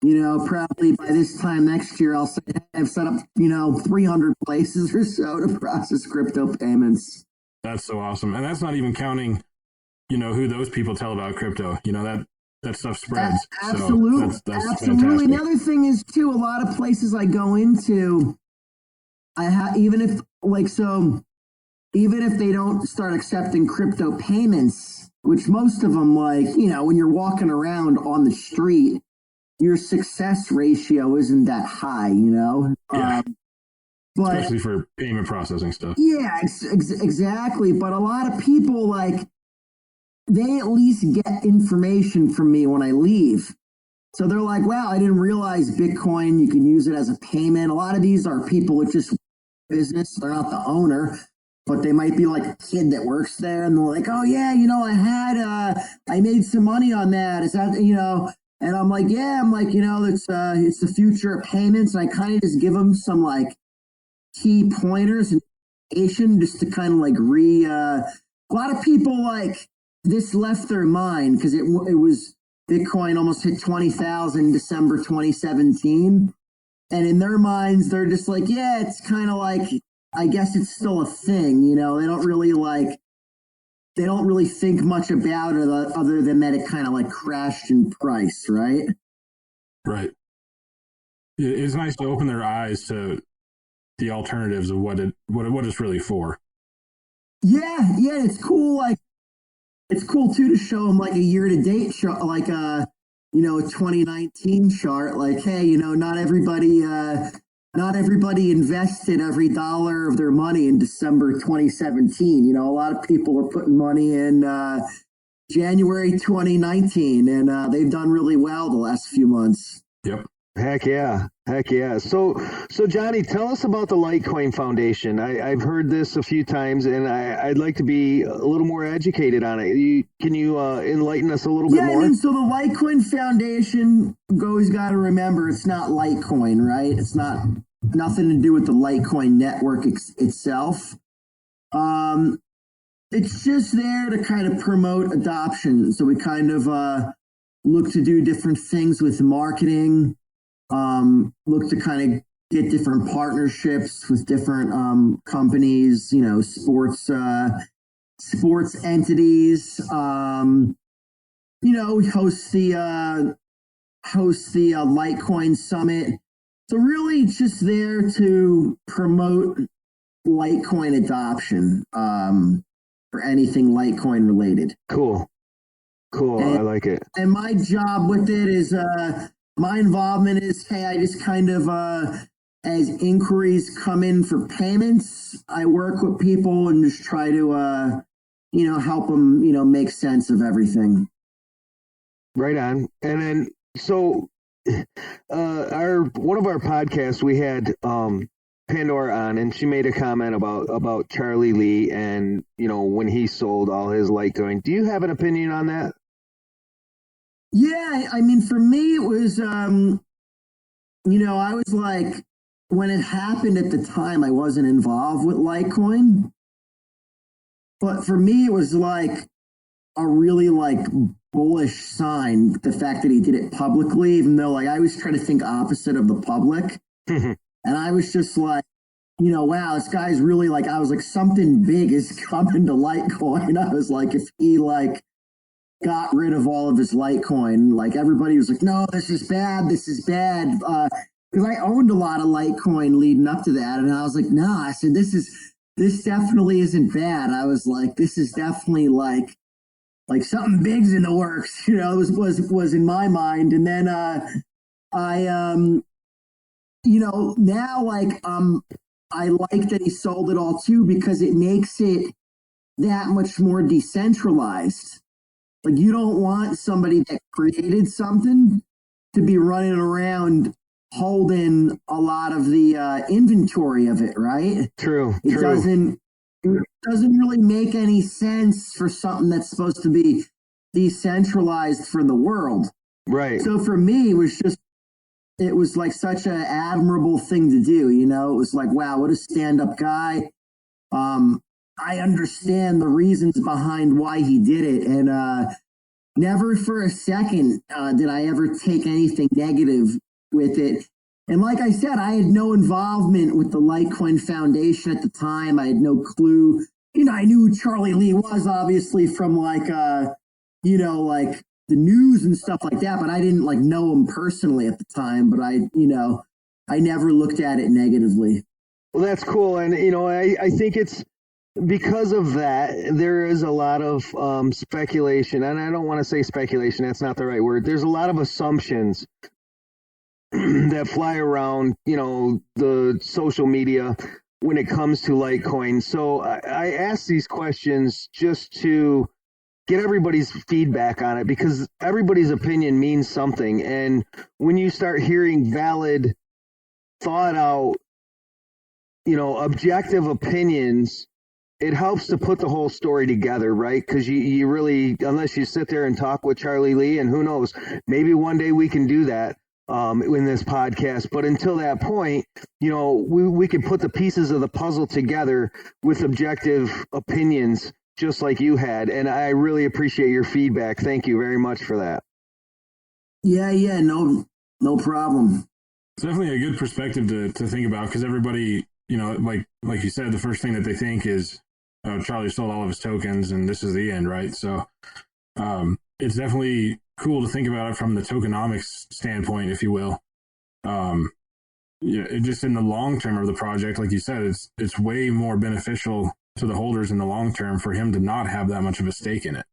probably by this time next year, I'll have set up 300 places or so to process crypto payments. That's so awesome, and that's not even counting, who those people tell about crypto. That stuff spreads. Absolutely. So that's Absolutely. fantastic. The other thing is too, a lot of places I go into, even if they don't start accepting crypto payments, which most of them, when you're walking around on the street, your success ratio isn't that high, Yeah. But especially for payment processing stuff. yeah, exactly. But a lot of people, like, they at least get information from me when I leave. So they're like, wow, I didn't realize Bitcoin, you can use it as a payment. A lot of these are people with just business. They're not the owner, but they might be like a kid that works there. And they're like, oh yeah, I made some money on that. Is that, and I'm like, yeah, it's the future of payments. And I kind of just give them some like key pointers and information just to kind of like a lot of people like this left their mind because it was Bitcoin almost hit 20,000 December 2017. And in their minds, they're just like, yeah, it's kind of like, I guess it's still a thing. They don't really think much about it other than that it kind of like crashed in price, right? Right. It's nice to open their eyes to the alternatives of what it's really for. Yeah, it's cool. Like, it's cool too to show them like a year-to-date chart, like a 2019 chart. Like, hey, not everybody invested every dollar of their money in December 2017. A lot of people were putting money in January 2019, and they've done really well the last few months. Yep. Heck yeah. So Johnny, tell us about the Litecoin Foundation. I've heard this a few times, and I'd like to be a little more educated on it. Can you enlighten us a little bit more? So the Litecoin Foundation, always got to remember, it's not Litecoin, right? It's nothing to do with the Litecoin network itself. It's just there to kind of promote adoption. So we kind of look to do different things with marketing. Look to kind of get different partnerships with different companies, sports entities. We host the Litecoin Summit. So really, it's just there to promote Litecoin adoption for anything Litecoin related. Cool. I like it. And my job with it is my involvement is, hey, I just kind of, as inquiries come in for payments, I work with people and just try to, help them, make sense of everything. Right on. And then, so one of our podcasts, we had Pandora on, and she made a comment about Charlie Lee and, when he sold all his Litecoin. Do you have an opinion on that? Yeah, I mean, for me, it was, I was like, when it happened at the time, I wasn't involved with Litecoin. But for me, it was like a really like bullish sign, the fact that he did it publicly, even though like I always try to think opposite of the public. And I was just like, wow, this guy's really like, I was like, something big is coming to Litecoin. I was like, if he like got rid of all of his Litecoin, like everybody was like, no, this is bad. Because I owned a lot of Litecoin leading up to that. And I was like, no, I said, this definitely isn't bad. I was like, this is definitely like something big's in the works, was in my mind. And then now like I like that he sold it all too, because it makes it that much more decentralized. Like, you don't want somebody that created something to be running around holding a lot of the inventory of it, right? True. It doesn't really make any sense for something that's supposed to be decentralized for the world. Right. So for me, it was like such an admirable thing to do. It was like, wow, what a stand-up guy. I understand the reasons behind why he did it. And never for a second did I ever take anything negative with it. And like I said, I had no involvement with the Litecoin Foundation at the time. I had no clue. I knew who Charlie Lee was, obviously, from like, like the news and stuff like that, but I didn't like know him personally at the time. But I never looked at it negatively. Well, that's cool. And, I think it's, because of that, there is a lot of speculation, and I don't want to say speculation, that's not the right word. There's a lot of assumptions that fly around, the social media when it comes to Litecoin. So I ask these questions just to get everybody's feedback on it, because everybody's opinion means something. And when you start hearing valid, thought out, objective opinions, it helps to put the whole story together, right? Because you really, unless you sit there and talk with Charlie Lee, and who knows, maybe one day we can do that in this podcast. But until that point, we can put the pieces of the puzzle together with objective opinions, just like you had. And I really appreciate your feedback. Thank you very much for that. Yeah, no problem. It's definitely a good perspective to think about, because everybody, like you said, the first thing that they think is, oh, Charlie sold all of his tokens and this is the end, right? So it's definitely cool to think about it from the tokenomics standpoint, if you will. Just in the long term of the project, like you said, it's way more beneficial to the holders in the long term for him to not have that much of a stake in it.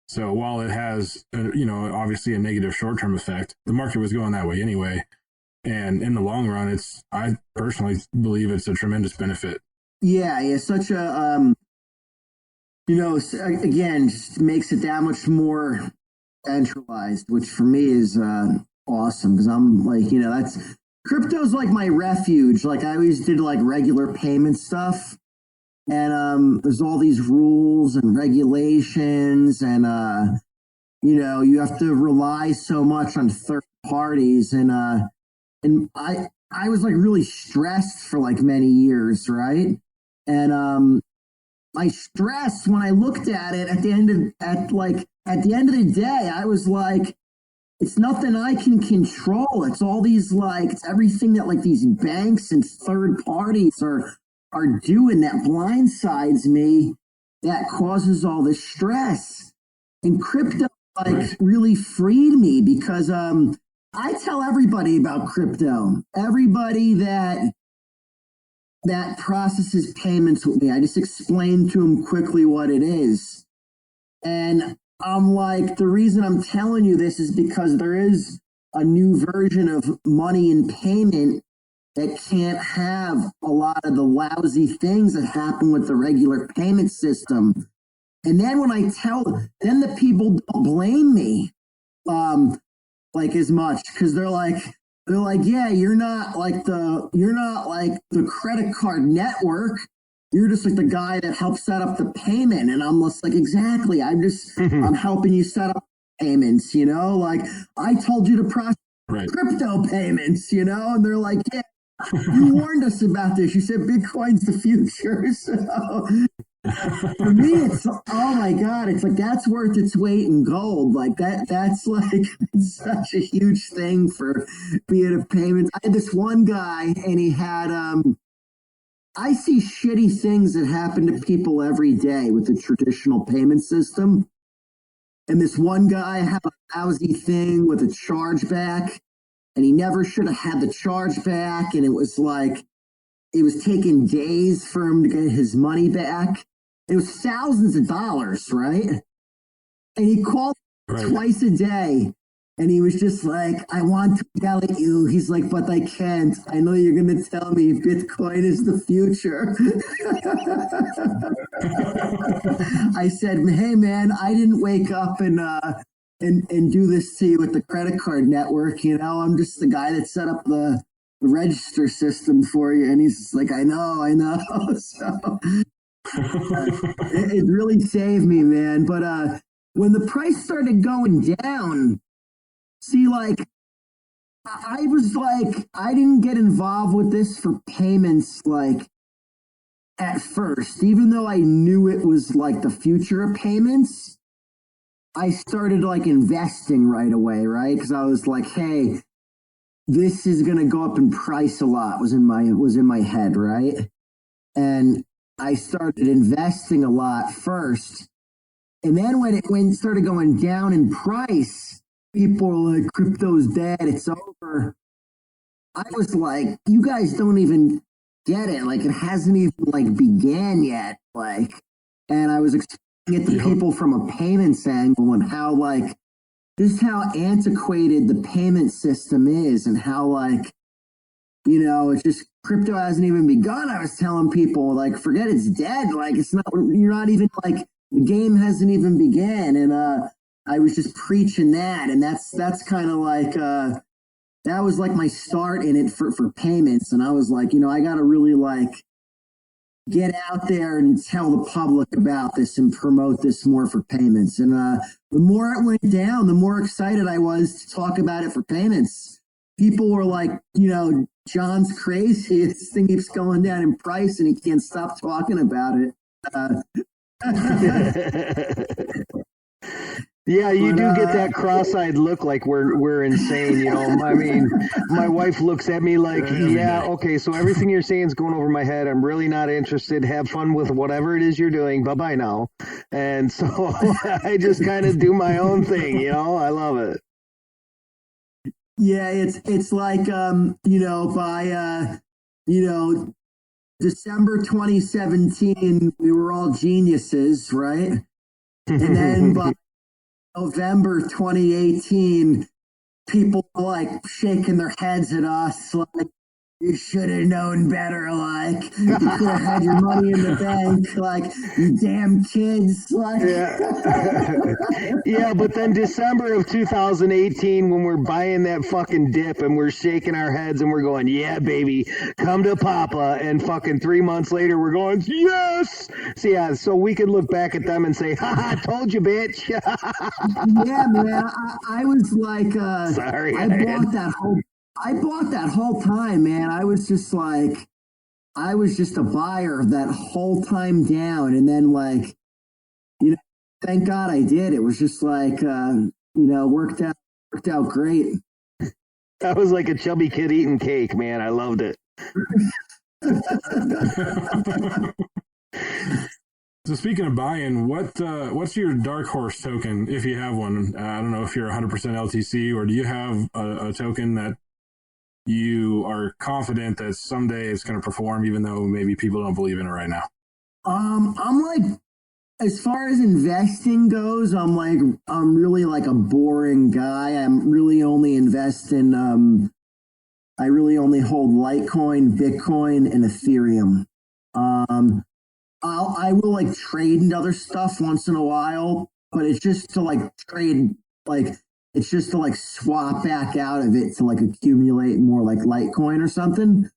So while it has, obviously a negative short-term effect, the market was going that way anyway. And in the long run, I personally believe it's a tremendous benefit. Yeah, such a, again, just makes it that much more centralized, which for me is awesome, because I'm like, crypto's like my refuge. Like I always did like regular payment stuff. And there's all these rules and regulations, and you have to rely so much on third parties, and I was like really stressed for like many years, right? And my stress, when I looked at it at the end of the day, I was like, it's nothing I can control. It's all these it's everything that like these banks and third parties are doing that blindsides me, that causes all this stress. And crypto really freed me, because I tell everybody about crypto. Everybody that processes payments with me, I just explain to them quickly what it is. And I'm like, the reason I'm telling you this is because there is a new version of money in payment that can't have a lot of the lousy things that happen with the regular payment system. And then when I then the people don't blame me as much, because they're like, yeah, you're not like the credit card network. You're just like the guy that helps set up the payment. And I'm just like, exactly. I'm helping you set up payments, like I told you to process crypto payments, and they're like, yeah, you warned us about this. You said Bitcoin's the future. So for me, it's, oh my God, it's like, that's worth its weight in gold. Like that's like such a huge thing for being a payments. I had this one guy, and he had, I see shitty things that happen to people every day with the traditional payment system. And this one guy had a lousy thing with a chargeback, and he never should have had the chargeback. And it was taking days for him to get his money back. It was thousands of dollars, right? And he called twice a day. And he was just like, I want to yell at you. He's like, but I can't. I know you're going to tell me Bitcoin is the future. I said, hey, man, I didn't wake up and do this to you with the credit card network. I'm just the guy that set up the register system for you. And he's like, I know. So it really saved me, man. But when the price started going down, see, I was like, I didn't get involved with this for payments, at first, even though I knew it was the future of payments. I started investing right away, right? Because I was like, hey, this is going to go up in price a lot, was in my head, right? And I started investing a lot first. And then when it started going down in price, people were like, crypto's dead, it's over. I was like, you guys don't even get it. It hasn't even began yet. And I was explaining it to people from a payments angle, and how just how antiquated the payment system is, and how like, you know, it's just crypto hasn't even begun. I was telling people like, forget it's dead. Like it's not, you're not even like, the game hasn't even began. And I was just preaching that. And that's kind of like, that was like my start in it for payments. And I was like, you know, I got to really like get out there and tell the public about this and promote this more for payments. And the more it went down, the more excited I was to talk about it for payments. People were like, you know, John's crazy. This thing keeps going down in price and he can't stop talking about it. Yeah, you do get that cross-eyed look like we're insane, you know. I mean, my wife looks at me like, yeah, okay, so everything you're saying is going over my head. I'm really not interested. Have fun with whatever it is you're doing. Bye-bye now. And so I just kind of do my own thing, you know. I love it. Yeah, it's like you know, by you know, December 2017, we were all geniuses, right? And then by November 2018, people were like shaking their heads at us like, you should have known better. Like, you could have had your money in the bank. Like, you damn kids. Like, yeah, but then December of 2018, when we're buying that fucking dip and we're shaking our heads and we're going, yeah, baby, come to Papa. And fucking 3 months later, we're going, yes. So, yeah, so we could look back at them and say, ha, I told you, bitch. yeah, man. I was like, sorry. I bought that whole time, man. I was just a buyer that whole time down. And then like, you know, thank God I did. It was just like, you know, worked out great. I was like a chubby kid eating cake, man. I loved it. So speaking of buying, what's your dark horse token if you have one? I don't know if you're 100% LTC, or do you have a token that you are confident that someday it's going to perform, even though maybe people don't believe in it right now? I'm like, as far as investing goes, I'm really like a boring guy. I'm really only invest in, I really only hold Litecoin, Bitcoin, and Ethereum. I will like trade into other stuff once in a while, but it's just to like trade, like, it's just to like swap back out of it to like accumulate more like Litecoin or something.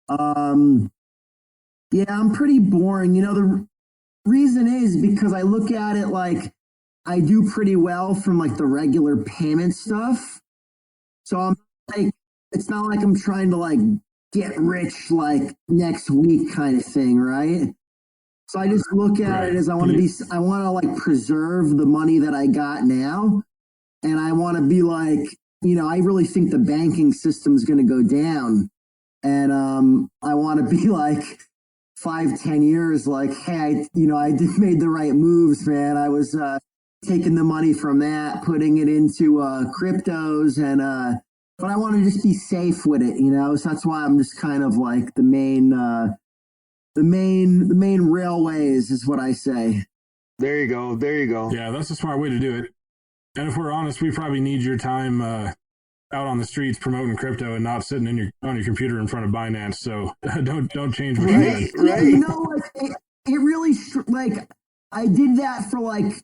Yeah, I'm pretty boring. You know, the reason is because I look at it like I do pretty well from like the regular payment stuff. So I'm like, it's not like I'm trying to like get rich like next week kind of thing, right? So I just look at it as I want to like preserve the money that I got now. And I want to be like, you know, I really think the banking system is going to go down. And I want to be like 5-10 years, like, hey, I made the right moves, man. I was taking the money from that, putting it into cryptos, and but I want to just be safe with it, you know. So that's why I'm just kind of like the main railways is what I say. There you go. Yeah, that's a smart way to do it. And if we're honest, we probably need your time out on the streets promoting crypto and not sitting on your computer in front of Binance. So don't change what you're doing. Right. You know, like it really like I did that for like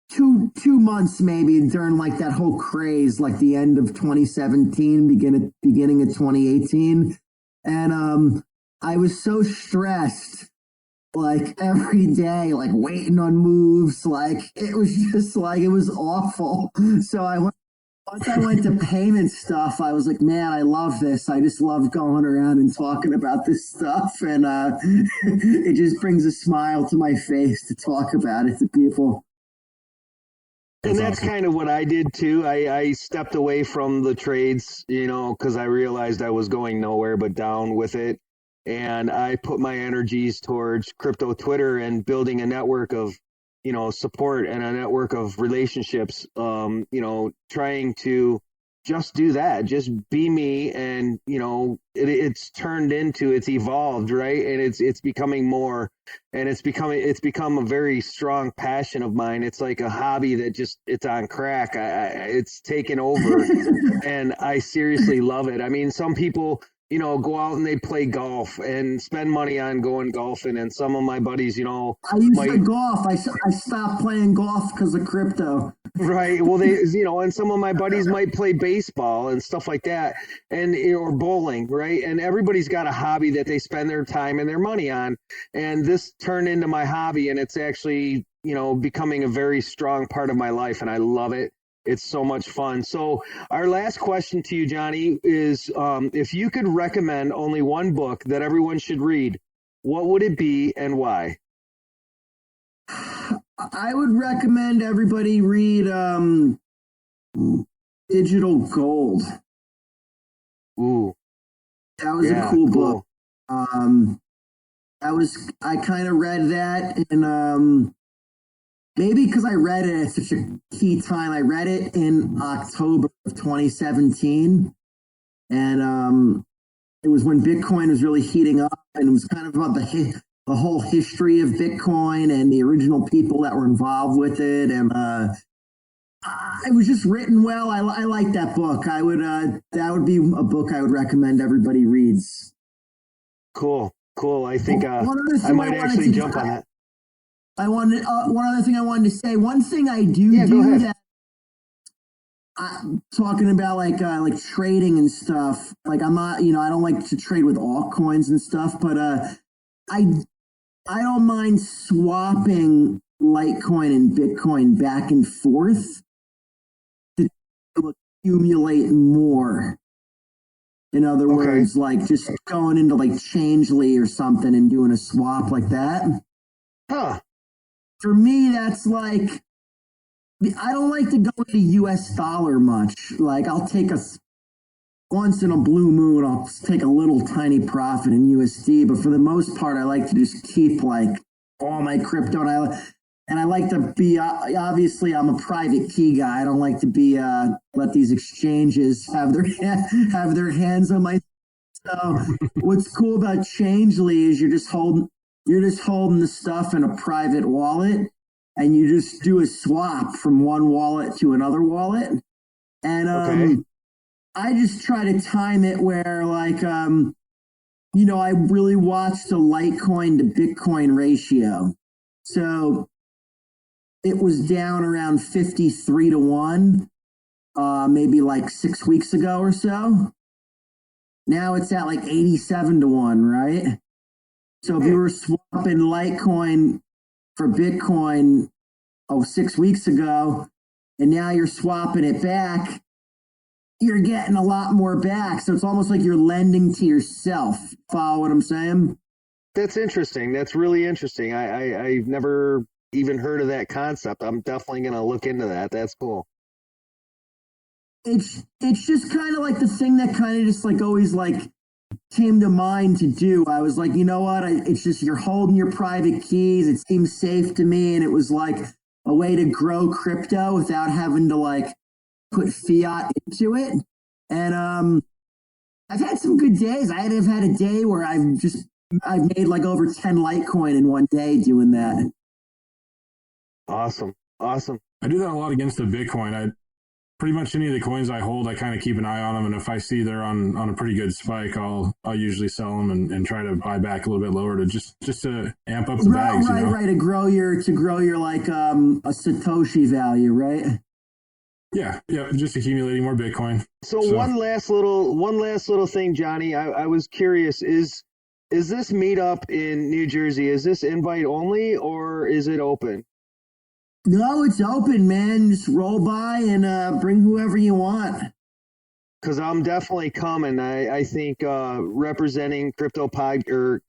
two months maybe during like that whole craze, like the end of 2017, beginning of 2018, and I was so stressed. Like every day, like waiting on moves, like it was just like it was awful. So once I went to payment stuff, I was like, man, I love this. I just love going around and talking about this stuff, and it just brings a smile to my face to talk about it to people. And that's kind of what I did too. I stepped away from the trades, you know, because I realized I was going nowhere but down with it. And I put my energies towards crypto Twitter and building a network of, you know, support and a network of relationships, you know, trying to just do that. Just be me. And, you know, it's evolved, right? And it's becoming more, and it's become a very strong passion of mine. It's like a hobby that it's on crack. It's taken over and I seriously love it. I mean, some people, you know, go out and they play golf and spend money on going golfing. And some of my buddies, you know, I used to golf. I stopped playing golf because of crypto. Right. Well, you know, and some of my buddies might play baseball and stuff like that, or bowling, right? And everybody's got a hobby that they spend their time and their money on. And this turned into my hobby, and it's actually, you know, becoming a very strong part of my life, and I love it. It's so much fun. So our last question to you, Johnny, is if you could recommend only one book that everyone should read, what would it be and why? I would recommend everybody read Digital Gold. Ooh. That was a cool book. I kind of read that, and maybe because I read it at such a key time. I read it in October of 2017, and it was when Bitcoin was really heating up, and it was kind of about the whole history of Bitcoin and the original people that were involved with it, and it was just written well. I like that book. That would be a book I would recommend everybody reads. Cool. I think I might actually jump on that. One other thing I wanted to say. One thing I do that talking about like trading and stuff. Like I'm not, you know, I don't like to trade with altcoins and stuff, but I don't mind swapping Litecoin and Bitcoin back and forth to accumulate more. In other words, like just going into like Changely or something and doing a swap like that. Huh. For me, that's like, I don't like to go into US dollar much. Like I'll take once in a blue moon, I'll take a little tiny profit in USD. But for the most part, I like to just keep like all my crypto. And I like to be, obviously I'm a private key guy. I don't like to be, let these exchanges have their hands on my. So what's cool about Changely is you're just holding the stuff in a private wallet, and you just do a swap from one wallet to another wallet. And I just try to time it where like, you know, I really watch the Litecoin to Bitcoin ratio. So it was down around 53 to 1, maybe like 6 weeks ago or so. Now it's at like 87 to 1, right? So if you were swapping Litecoin for Bitcoin 6 weeks ago, and now you're swapping it back, you're getting a lot more back. So it's almost like you're lending to yourself. Follow what I'm saying? That's interesting. That's really interesting. I've never even heard of that concept. I'm definitely going to look into that. That's cool. It's just kind of like the thing that kind of just like always like came to mind to do. I was like, you know what? It's just you're holding your private keys. It seems safe to me. And it was like a way to grow crypto without having to like put fiat into it. And I've had some good days. I've had a day where I've made like over 10 Litecoin in one day doing that. Awesome. I do that a lot against the Bitcoin. Pretty much any of the coins I hold, I kind of keep an eye on them, and if I see they're on a pretty good spike, I'll usually sell them and try to buy back a little bit lower to just to amp up the bags. Right. To grow your like a Satoshi value, right? Yeah, just accumulating more Bitcoin. So one last little thing, Johnny. I was curious: is this meetup in New Jersey? Is this invite only, or is it open? No, it's open, man. Just roll by and bring whoever you want. Because I'm definitely coming. I think representing Crypto Campfire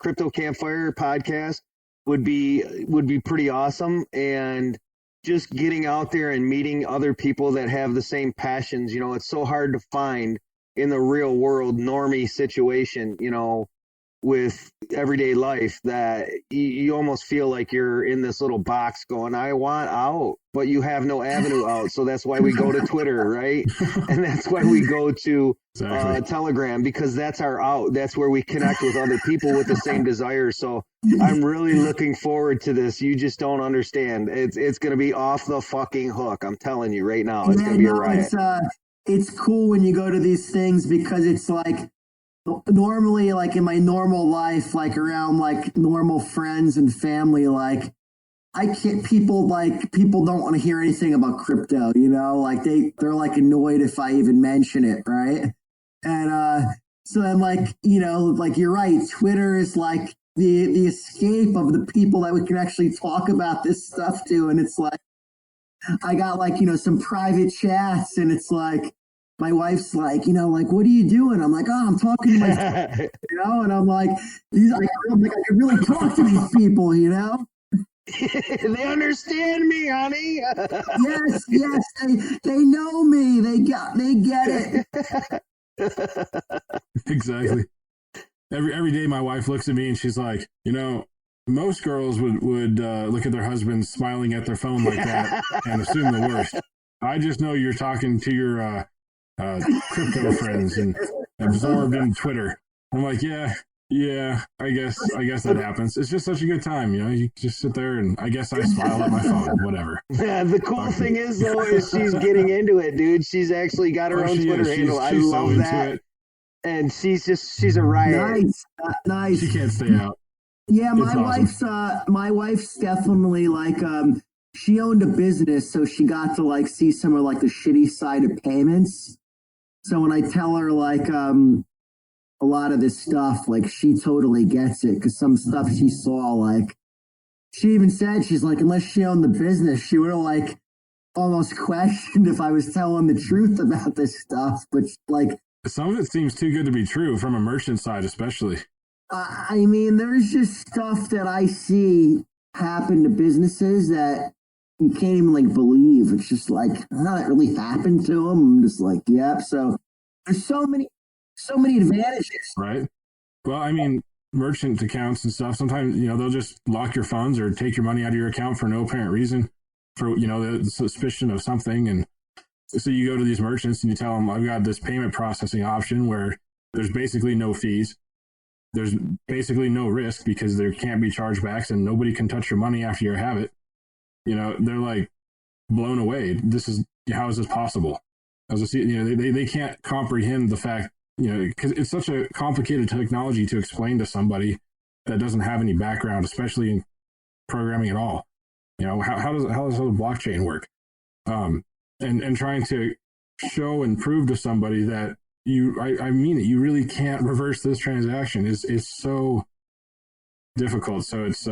podcast would be pretty awesome, and just getting out there and meeting other people that have the same passions. You know, it's so hard to find in the real world normie situation. You know, with everyday life that you almost feel like you're in this little box going, I want out, but you have no avenue out. So that's why we go to Twitter, right? And that's why we go to Telegram, because that's our out. That's where we connect with other people with the same desires. So I'm really looking forward to this. You just don't understand. It's going to be off the fucking hook. I'm telling you right now. It's going to be a riot. It's cool when you go to these things because it's like, normally, like in my normal life, like around like normal friends and family, like I can't, people don't want to hear anything about crypto, you know, like they're like annoyed if I even mention it. Right. And, so I'm like, you know, like you're right. Twitter is like the escape of the people that we can actually talk about this stuff to. And it's like, I got like, you know, some private chats and it's like, my wife's like, you know, like, what are you doing? I'm like, oh, I'm talking to my, you know, and I'm like, I can really talk to these people, you know? They understand me, honey. Yes, they know me. They get it. Exactly. Every day my wife looks at me and she's like, you know, most girls would look at their husbands smiling at their phone like that and assume the worst. I just know you're talking to your crypto friends and absorbed in Twitter. I'm like, yeah, I guess that happens. It's just such a good time, you know. You just sit there and I guess I smile at my phone, whatever. Yeah, the cool thing is though is she's getting into it, dude. She's actually got her own Twitter handle. I love that. And she's a riot. Nice. She can't stay out. Yeah, my wife's definitely like she owned a business, so she got to like see some of like the shitty side of payments. So when I tell her like a lot of this stuff, like she totally gets it because some stuff she saw, like she even said, she's like, unless she owned the business, she would have like almost questioned if I was telling the truth about this stuff. But like some of it seems too good to be true from a merchant side, especially. I mean, there's just stuff that I see happen to businesses that you can't even like believe. It's just like, oh, that really happened to them. I'm just like, yep. So there's so many advantages. Right. Well, I mean, merchant accounts and stuff, sometimes, you know, they'll just lock your funds or take your money out of your account for no apparent reason for, you know, the suspicion of something. And so you go to these merchants and you tell them, I've got this payment processing option where there's basically no fees. There's basically no risk because there can't be chargebacks and nobody can touch your money after you have it. You know, they're like blown away. How is this possible? You know, they can't comprehend the fact, you know, because it's such a complicated technology to explain to somebody that doesn't have any background, especially in programming at all. You know, how does the blockchain work? And trying to show and prove to somebody that I mean it, you really can't reverse this transaction is so difficult. So it's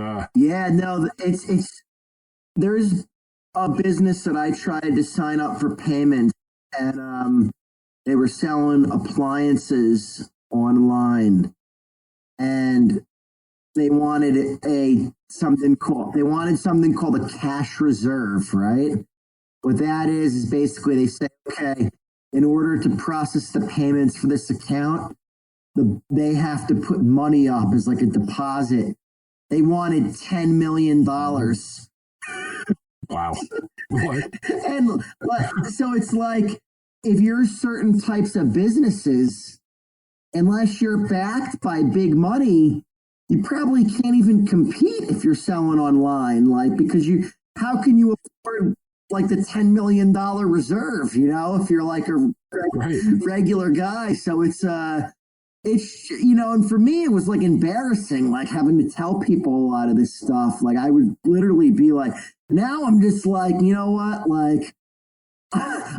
there's a business that I tried to sign up for payments, and they were selling appliances online, and they wanted something called a cash reserve, right? What that is basically they say, okay, in order to process the payments for this account, they have to put money up as like a deposit. They wanted $10 million. Wow. What? And so it's like, if you're certain types of businesses, unless you're backed by big money, you probably can't even compete if you're selling online, like, because how can you afford like the $10 million reserve, you know, if you're like a regular guy. So it's, you know, and for me, it was like embarrassing, like having to tell people a lot of this stuff. Like I would literally be like, now I'm just like, you know what, like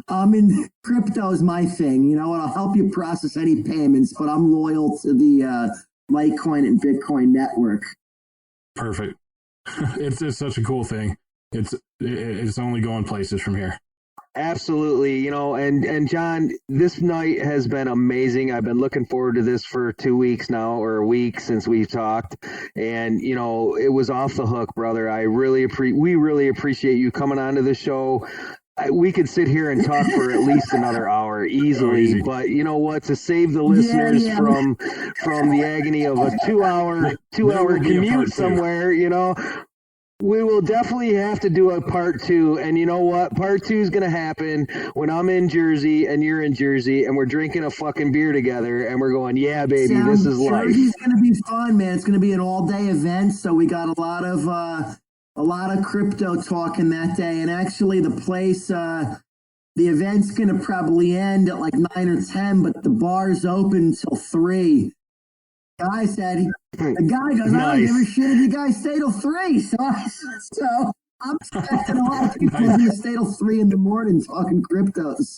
I'm in crypto is my thing, you know, and I'll help you process any payments, but I'm loyal to the Litecoin and Bitcoin network. Perfect. It's such a cool thing. It's only going places from here. Absolutely. You know, and John, this night has been amazing. I've been looking forward to this for 2 weeks now, or a week since we've talked. And, you know, it was off the hook, brother. We really appreciate you coming onto the show. we could sit here and talk for at least another hour easily. But you know what? To save the listeners from the agony of a 2-hour commute somewhere, you know, we will definitely have to do a part 2. And you know what? Part 2 is going to happen when I'm in Jersey and you're in Jersey and we're drinking a fucking beer together and we're going, yeah, baby, this is life. Jersey's going to be fun, man. It's going to be an all-day event, so we got a lot of crypto talking that day. And actually, the place, the event's going to probably end at like 9 or 10, but the bar's open until 3. Guy said, the guy goes, I don't give a shit if you guys stay till 3. So I'm expecting a lot of people going to stay till 3 in the morning talking cryptos.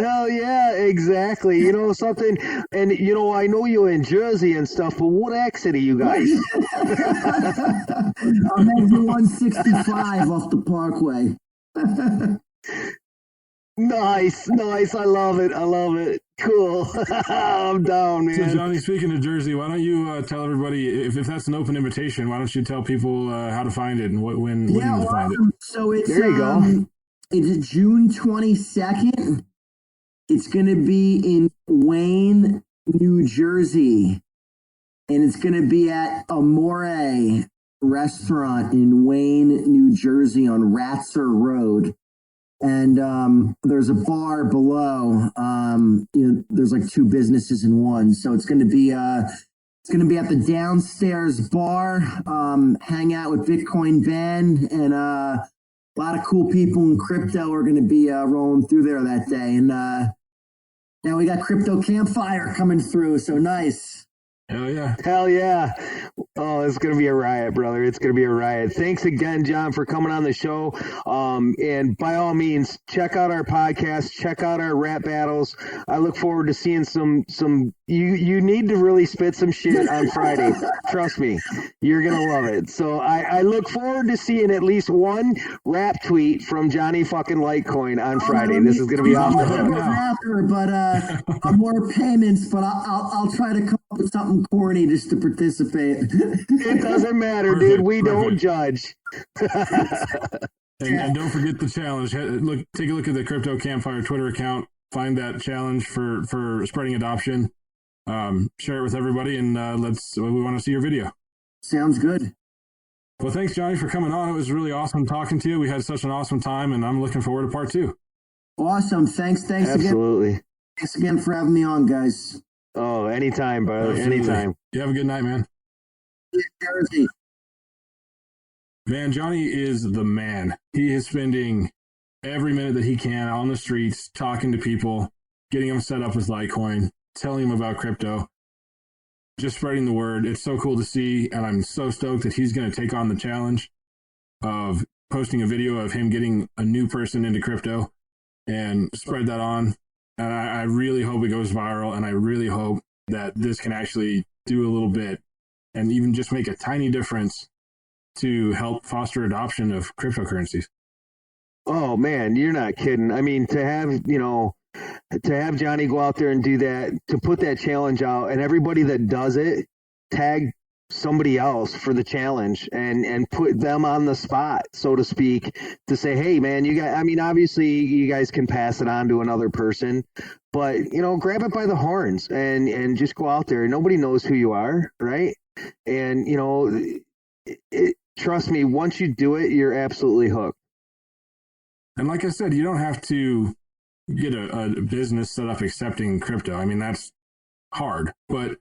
Hell yeah, exactly. You know something, and you know I know you're in Jersey and stuff, but what exit are you guys? I'm at 165 off the Parkway. Nice. I love it. Cool. I'm down, man. So, Johnny, speaking of Jersey, why don't you tell everybody, if that's an open invitation, why don't you tell people how to find it and when to find it? So it's, there you go. It's June 22nd. It's going to be in Wayne, New Jersey. And it's going to be at Amore Restaurant in Wayne, New Jersey on Ratzer Road. And there's a bar below. There's like 2 businesses in one. So it's going to be at the downstairs bar. Hang out with Bitcoin Ben, and a lot of cool people in crypto are going to be rolling through there that day. And now we got Crypto Campfire coming through. So nice. Hell yeah. Oh, it's going to be a riot, brother. It's going to be a riot. Thanks again, John, for coming on the show. And by all means, check out our podcast, check out our rap battles. I look forward to seeing some you need to really spit some shit on Friday. Trust me, you're going to love it. So I look forward to seeing at least one rap tweet from Johnny fucking Litecoin on Friday. This is going to be off the hook. But more payments, but I'll try to come up with something corny just to participate. It doesn't matter, dude. We don't judge. And don't forget the challenge. Take a look at the Crypto Campfire Twitter account. Find that challenge for spreading adoption. Share it with everybody, and we want to see your video. Sounds good. Well, thanks, Johnny, for coming on. It was really awesome talking to you. We had such an awesome time, and I'm looking forward to part 2. Awesome. Thanks Absolutely. again. Thanks again for having me on, guys. Oh, anytime, brother. Absolutely. Anytime. You have a good night, man. Jersey. Man, Johnny is the man. He is spending every minute that he can on the streets, talking to people, getting them set up with Litecoin, telling them about crypto, just spreading the word. It's so cool to see, and I'm so stoked that he's going to take on the challenge of posting a video of him getting a new person into crypto and spread that on. And I really hope it goes viral, and I really hope that this can actually do a little bit and even just make a tiny difference to help foster adoption of cryptocurrencies. Oh man, you're not kidding. I mean, to have Johnny go out there and do that, to put that challenge out, and everybody that does it, tag somebody else for the challenge and put them on the spot, so to speak, to say, hey man, you guys, I mean, obviously you guys can pass it on to another person, but grab it by the horns and just go out there. Nobody knows who you are, right? And trust me, once you do it, you're absolutely hooked. And like I said, you don't have to get a business set up accepting crypto. I mean, that's hard, but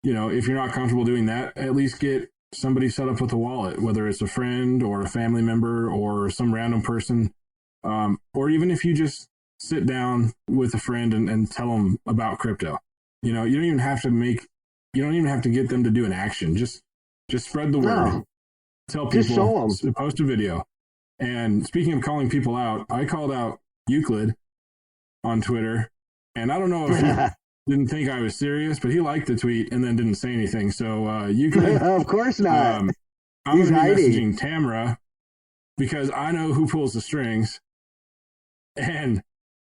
if you're not comfortable doing that, at least get somebody set up with a wallet, whether it's a friend or a family member or some random person. Or even if you just sit down with a friend and tell them about crypto, you don't even have to get them to do an action. Just spread the word. No. Tell people, just show them. Post a video. And speaking of calling people out, I called out Euclid on Twitter, and I don't know if he didn't think I was serious, but he liked the tweet and then didn't say anything. So Euclid, of course not. I'm going to be messaging Tamara because I know who pulls the strings, and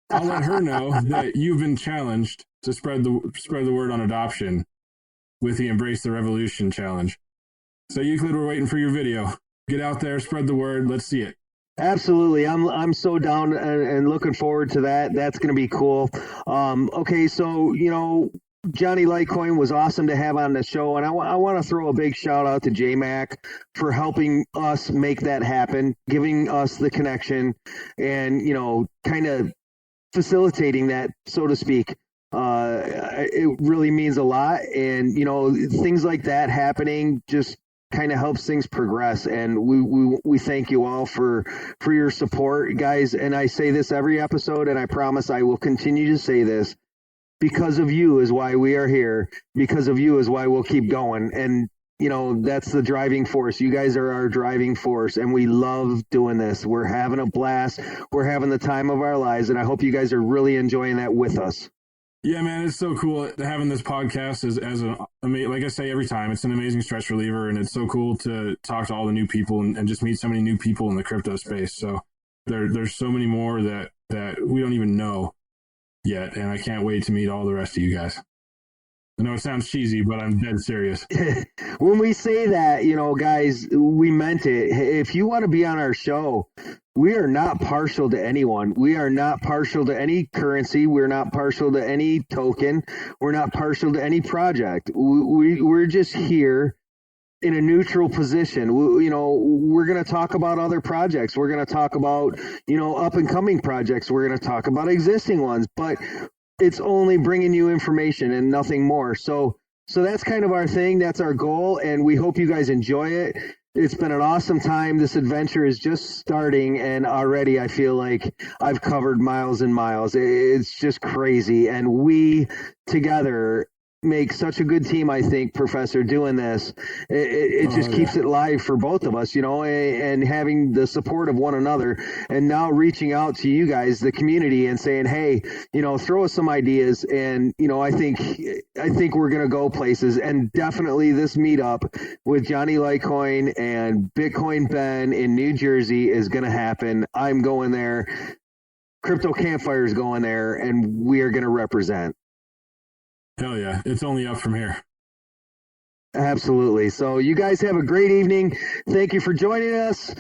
I'll let her know that you've been challenged to spread the word on adoption with the Embrace the Revolution challenge. So Euclid, we're waiting for your video. Get out there, spread the word. Let's see it. Absolutely. I'm so down and looking forward to that. That's going to be cool. Okay, so, Johnny Litecoin was awesome to have on the show, and I want to throw a big shout out to JMac for helping us make that happen, giving us the connection, and kind of facilitating that, so to speak. It really means a lot, and things like that happening just kind of helps things progress, and we thank you all for your support, guys. And I say this every episode, and I promise I will continue to say this. Because of you is why we are here. Because of you is why we'll keep going. And, that's the driving force. You guys are our driving force, and we love doing this. We're having a blast. We're having the time of our lives, and I hope you guys are really enjoying that with us. Yeah, man, it's so cool having this podcast like I say every time, it's an amazing stress reliever, and it's so cool to talk to all the new people and just meet so many new people in the crypto space. So there's so many more that we don't even know yet, and I can't wait to meet all the rest of you guys. I know it sounds cheesy, but I'm dead serious. When we say that, guys, we meant it. If you want to be on our show, we are not partial to anyone. We are not partial to any currency. We're not partial to any token. We're not partial to any project. We're just here in a neutral position. We're going to talk about other projects. We're going to talk about, up and coming projects. We're going to talk about existing ones, but it's only bringing you information and nothing more. So that's kind of our thing. That's our goal. And we hope you guys enjoy it. It's been an awesome time. This adventure is just starting, and already I feel like I've covered miles and miles. It's just crazy. And we together make such a good team, I think, Professor, doing this. It just keeps it live for both of us, and having the support of one another, and now reaching out to you guys, the community, and saying, hey, throw us some ideas. And, I think we're going to go places, and definitely this meetup with Johnny Litecoin and Bitcoin Ben in New Jersey is going to happen. I'm going there. Crypto Campfire is going there, and we are going to represent. Hell yeah. It's only up from here. Absolutely. So you guys have a great evening. Thank you for joining us.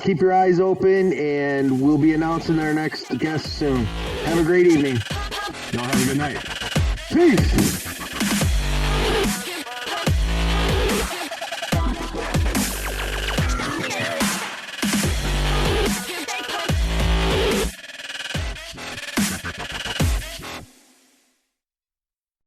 Keep your eyes open, and we'll be announcing our next guest soon. Have a great evening. Y'all have a good night. Peace.